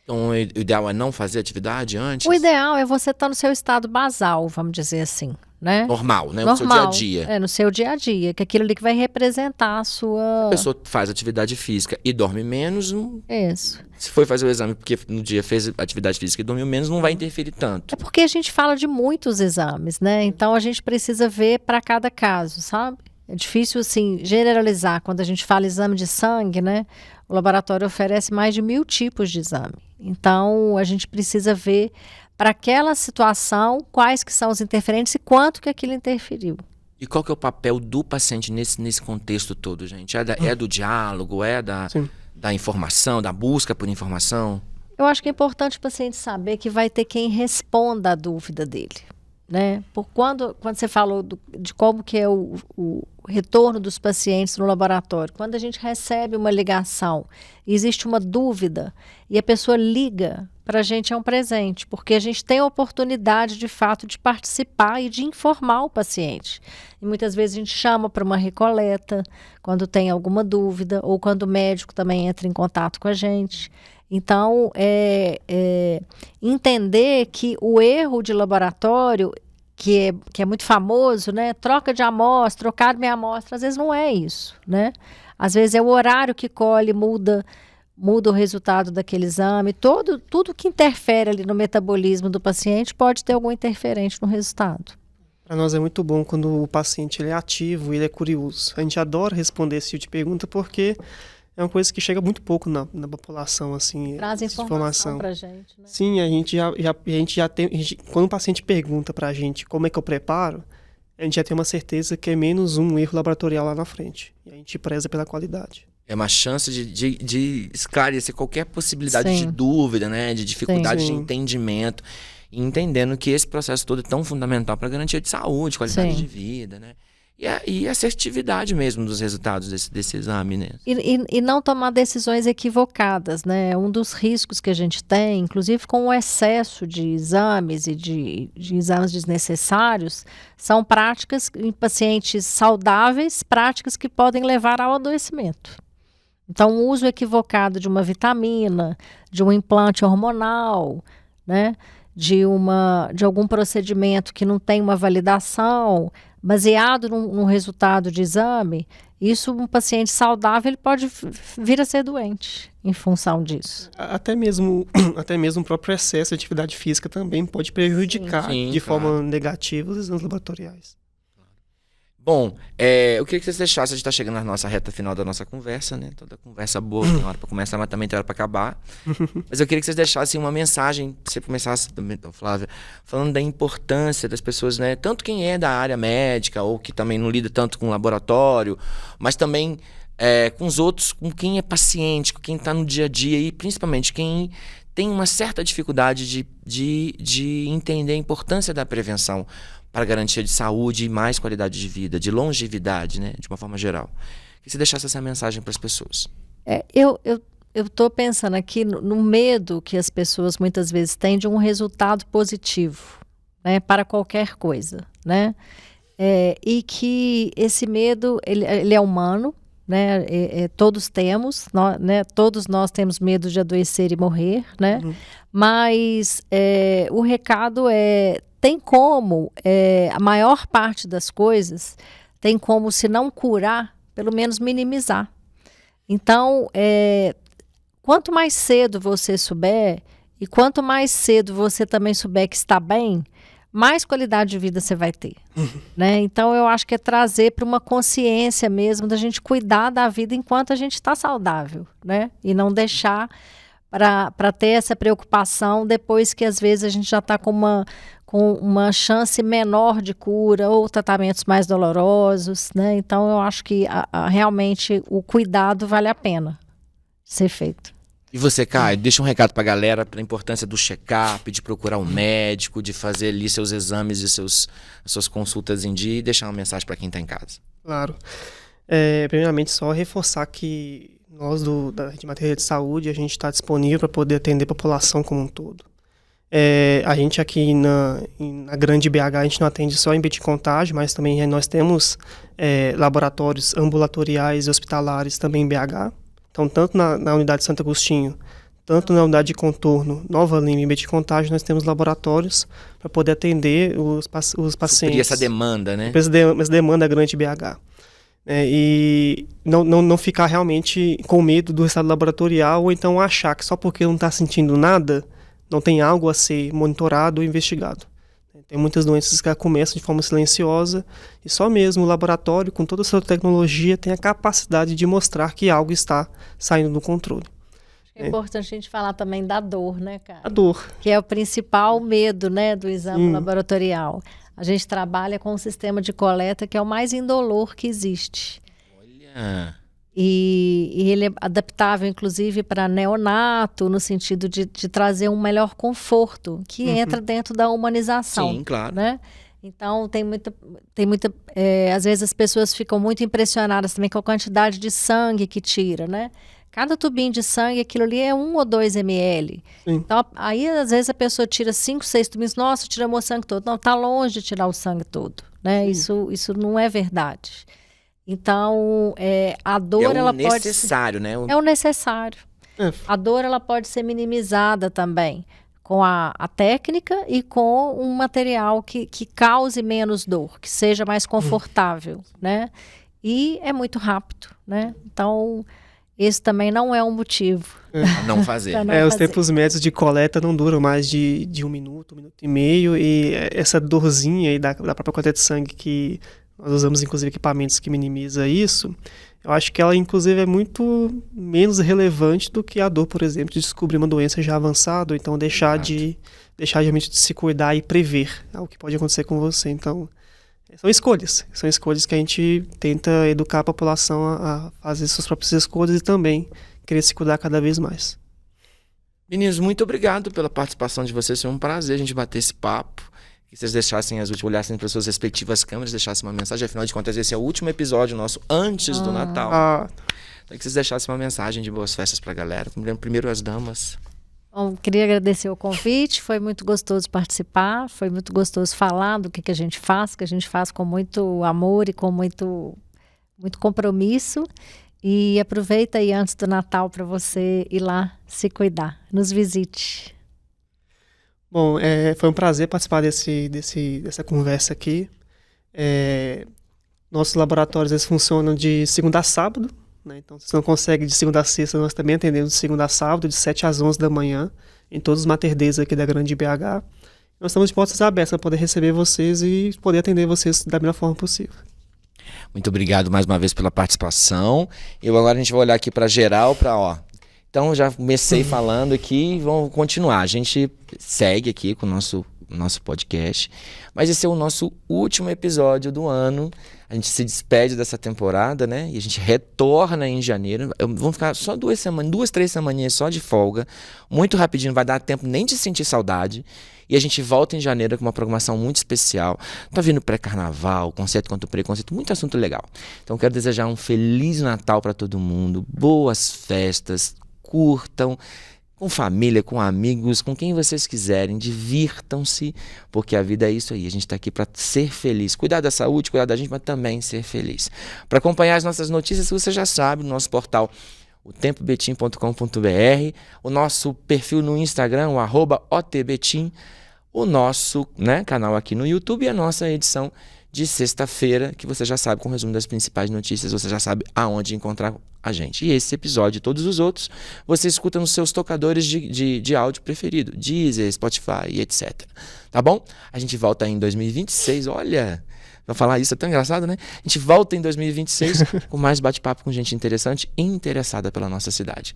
Então, o ideal é não fazer atividade antes? O ideal é você estar no seu estado basal, vamos dizer assim, né? Normal, né? Normal, no seu dia a dia. No seu dia a dia, que é aquilo ali que vai representar a sua... A pessoa faz atividade física e dorme menos, Isso. Se foi fazer o exame porque no dia fez atividade física e dormiu menos, não vai interferir tanto. É porque a gente fala de muitos exames, né? Então a gente precisa ver para cada caso, sabe? É difícil, assim, generalizar. Quando a gente fala exame de sangue, né? O laboratório oferece mais de 1000 tipos de exame. Então, a gente precisa ver para aquela situação quais que são os interferentes e quanto que aquilo interferiu. E qual que é o papel do paciente nesse contexto todo, gente? É do diálogo, da informação, da busca por informação? Eu acho que é importante o paciente saber que vai ter quem responda a dúvida dele. né? Quando você falou de como que é o retorno dos pacientes no laboratório, quando a gente recebe uma ligação, existe uma dúvida e a pessoa liga, para a gente é um presente, porque a gente tem a oportunidade, de fato, de participar e de informar o paciente. E muitas vezes a gente chama para uma recoleta, quando tem alguma dúvida, ou quando o médico também entra em contato com a gente. Então, entender que o erro de laboratório, que é muito famoso, né? Troca de amostra, trocar minha amostra, às vezes não é isso, né? Às vezes é o horário que colhe, muda o resultado daquele exame. Tudo que interfere ali no metabolismo do paciente pode ter algum interferente no resultado. Para nós é muito bom quando o paciente ele é ativo, ele é curioso. A gente adora responder esse tipo de pergunta porque é uma coisa que chega muito pouco na população, assim. Traz informação pra gente, né? Sim, a gente já tem... quando o paciente pergunta pra gente como é que eu preparo, a gente já tem uma certeza que é menos um erro laboratorial lá na frente. E a gente preza pela qualidade. É uma chance de esclarecer qualquer possibilidade Sim. de dúvida, né? De dificuldade Sim. de entendimento. E entendendo que esse processo todo é tão fundamental para garantia de saúde, qualidade Sim. de vida, né? E a assertividade mesmo dos resultados desse exame, né? E não tomar decisões equivocadas, né? Um dos riscos que a gente tem, inclusive com o excesso de exames e de exames desnecessários, são práticas em pacientes saudáveis, práticas que podem levar ao adoecimento. Então, o uso equivocado de uma vitamina, de um implante hormonal, né? De algum procedimento que não tem uma validação, baseado num resultado de exame, isso, um paciente saudável, ele pode vir a ser doente em função disso. Até mesmo o próprio excesso de atividade física também pode prejudicar Sim, forma negativa os exames laboratoriais. Bom, eu queria que vocês deixassem, a gente tá chegando na nossa reta final da nossa conversa, né? Toda conversa boa, tem hora pra começar, mas também tem hora pra acabar. Mas eu queria que vocês deixassem uma mensagem, você começasse também, Flávia, falando da importância das pessoas, né? Tanto quem é da área médica, ou que também não lida tanto com laboratório, mas também com os outros, com quem é paciente, com quem tá no dia a dia e principalmente quem tem uma certa dificuldade de entender a importância da prevenção para garantia de saúde e mais qualidade de vida, de longevidade, né, de uma forma geral. Que você deixasse essa mensagem para as pessoas. Eu estou pensando aqui no medo que as pessoas muitas vezes têm de um resultado positivo, né, para qualquer coisa, né? E que esse medo ele é humano, né? Todos temos, né? Todos nós temos medo de adoecer e morrer, né? Mas o recado tem como, a maior parte das coisas, tem como, se não curar, pelo menos minimizar. Então, quanto mais cedo você souber, e quanto mais cedo você também souber que está bem, mais qualidade de vida você vai ter. Né? Então, eu acho que é trazer para uma consciência mesmo, da gente cuidar da vida enquanto a gente está saudável, né? E não deixar para ter essa preocupação depois que, às vezes, a gente já está com uma chance menor de cura ou tratamentos mais dolorosos, né? Então, eu acho que realmente o cuidado vale a pena ser feito. E você, Caio, deixa um recado para a galera para a importância do check-up, de procurar um médico, de fazer ali seus exames e suas consultas em dia e deixar uma mensagem para quem está em casa. Claro. Primeiramente, só reforçar que nós da Rede Matéria de Saúde, a gente está disponível para poder atender a população como um todo. A gente aqui na Grande BH, a gente não atende só em Betim-Contagem, mas também nós temos laboratórios ambulatoriais e hospitalares também em BH. Então, tanto na unidade Santo Agostinho, tanto na unidade de contorno Nova Lima e Betim-Contagem, nós temos laboratórios para poder atender os pacientes. Suprir essa demanda, né? Essa demanda grande de BH. E não ficar realmente com medo do resultado laboratorial, ou então achar que só porque não está sentindo nada, não tem algo a ser monitorado ou investigado. Tem muitas doenças que começam de forma silenciosa e só mesmo o laboratório, com toda a sua tecnologia, tem a capacidade de mostrar que algo está saindo do controle. É importante a gente falar também da dor, né, cara? A dor. Que é o principal medo, né, do exame laboratorial. A gente trabalha com um sistema de coleta que é o mais indolor que existe. Olha... E ele é adaptável, inclusive, para neonato, no sentido de trazer um melhor conforto, que entra dentro da humanização. Sim, claro. Né? Então, às vezes as pessoas ficam muito impressionadas também com a quantidade de sangue que tira, né? Cada tubinho de sangue, aquilo ali é 1 ou 2 ml. Sim. Então, aí às vezes a pessoa tira 5, 6 tubinhos, nossa, tirou o sangue todo. Não, está longe de tirar o sangue todo, né? Isso não é verdade. Então, a dor, ela pode... É o necessário, né? É o necessário. É. A dor, ela pode ser minimizada também com a técnica e com um material que cause menos dor, que seja mais confortável, né? E é muito rápido, né? Então, esse também não é um motivo. Não fazer. Os tempos médios de coleta não duram mais de 1 minuto, 1 minuto e meio, e essa dorzinha aí da própria coleta de sangue que nós usamos, inclusive, equipamentos que minimiza isso, eu acho que ela, inclusive, é muito menos relevante do que a dor, por exemplo, de descobrir uma doença já avançada, ou então deixar realmente de se cuidar e prever o que pode acontecer com você. Então, são escolhas que a gente tenta educar a população a fazer suas próprias escolhas e também querer se cuidar cada vez mais. Meninos, muito obrigado pela participação de vocês, foi um prazer a gente bater esse papo. Que vocês deixassem olhassem para suas respectivas câmeras, deixassem uma mensagem. Afinal de contas, esse é o último episódio nosso antes do Natal. Então, que vocês deixassem uma mensagem de boas festas para a galera. Primeiro as damas. Bom, queria agradecer o convite, foi muito gostoso participar, foi muito gostoso falar do que a gente faz, com muito amor e com muito compromisso. E aproveita aí antes do Natal para você ir lá se cuidar. Nos visite. Bom, foi um prazer participar dessa conversa aqui. Nossos laboratórios eles funcionam de segunda a sábado, né? Então, se você não consegue de segunda a sexta, nós também atendemos de segunda a sábado, de 7 às 11 da manhã, em todos os Mater Days aqui da Grande BH. Nós estamos de portas abertas para poder receber vocês e poder atender vocês da melhor forma possível. Muito obrigado mais uma vez pela participação. Agora a gente vai olhar aqui para geral, Então, já comecei falando aqui, vamos continuar. A gente segue aqui com o nosso podcast, mas esse é o nosso último episódio do ano. A gente se despede dessa temporada, né? E a gente retorna em janeiro. Vamos ficar só 2, 3 semaninhas só de folga. Muito rapidinho, não vai dar tempo nem de sentir saudade. E a gente volta em janeiro com uma programação muito especial. Tá vindo pré-carnaval, conceito contra o preconceito, muito assunto legal. Então, quero desejar um Feliz Natal para todo mundo, boas festas, curtam, com família, com amigos, com quem vocês quiserem, divirtam-se, porque a vida é isso aí, a gente está aqui para ser feliz, cuidar da saúde, cuidar da gente, mas também ser feliz. Para acompanhar as nossas notícias, você já sabe, no nosso portal otempobetim.com.br, o nosso perfil no Instagram, o @otbetim, o nosso canal aqui no YouTube e a nossa edição de sexta-feira, que você já sabe, com o resumo das principais notícias, você já sabe aonde encontrar a gente. E esse episódio e todos os outros, você escuta nos seus tocadores de áudio preferido, Deezer, Spotify e etc. Tá bom? A gente volta aí em 2026, olha... Pra falar isso é tão engraçado, né? A gente volta em 2026 com mais bate-papo com gente interessante e interessada pela nossa cidade.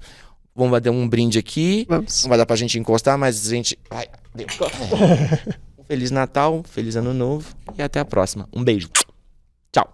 Vamos bater um brinde aqui. Vamos. Não vai dar pra gente encostar, mas a gente... Um Feliz Natal, Feliz Ano Novo e até a próxima. Um beijo. Tchau.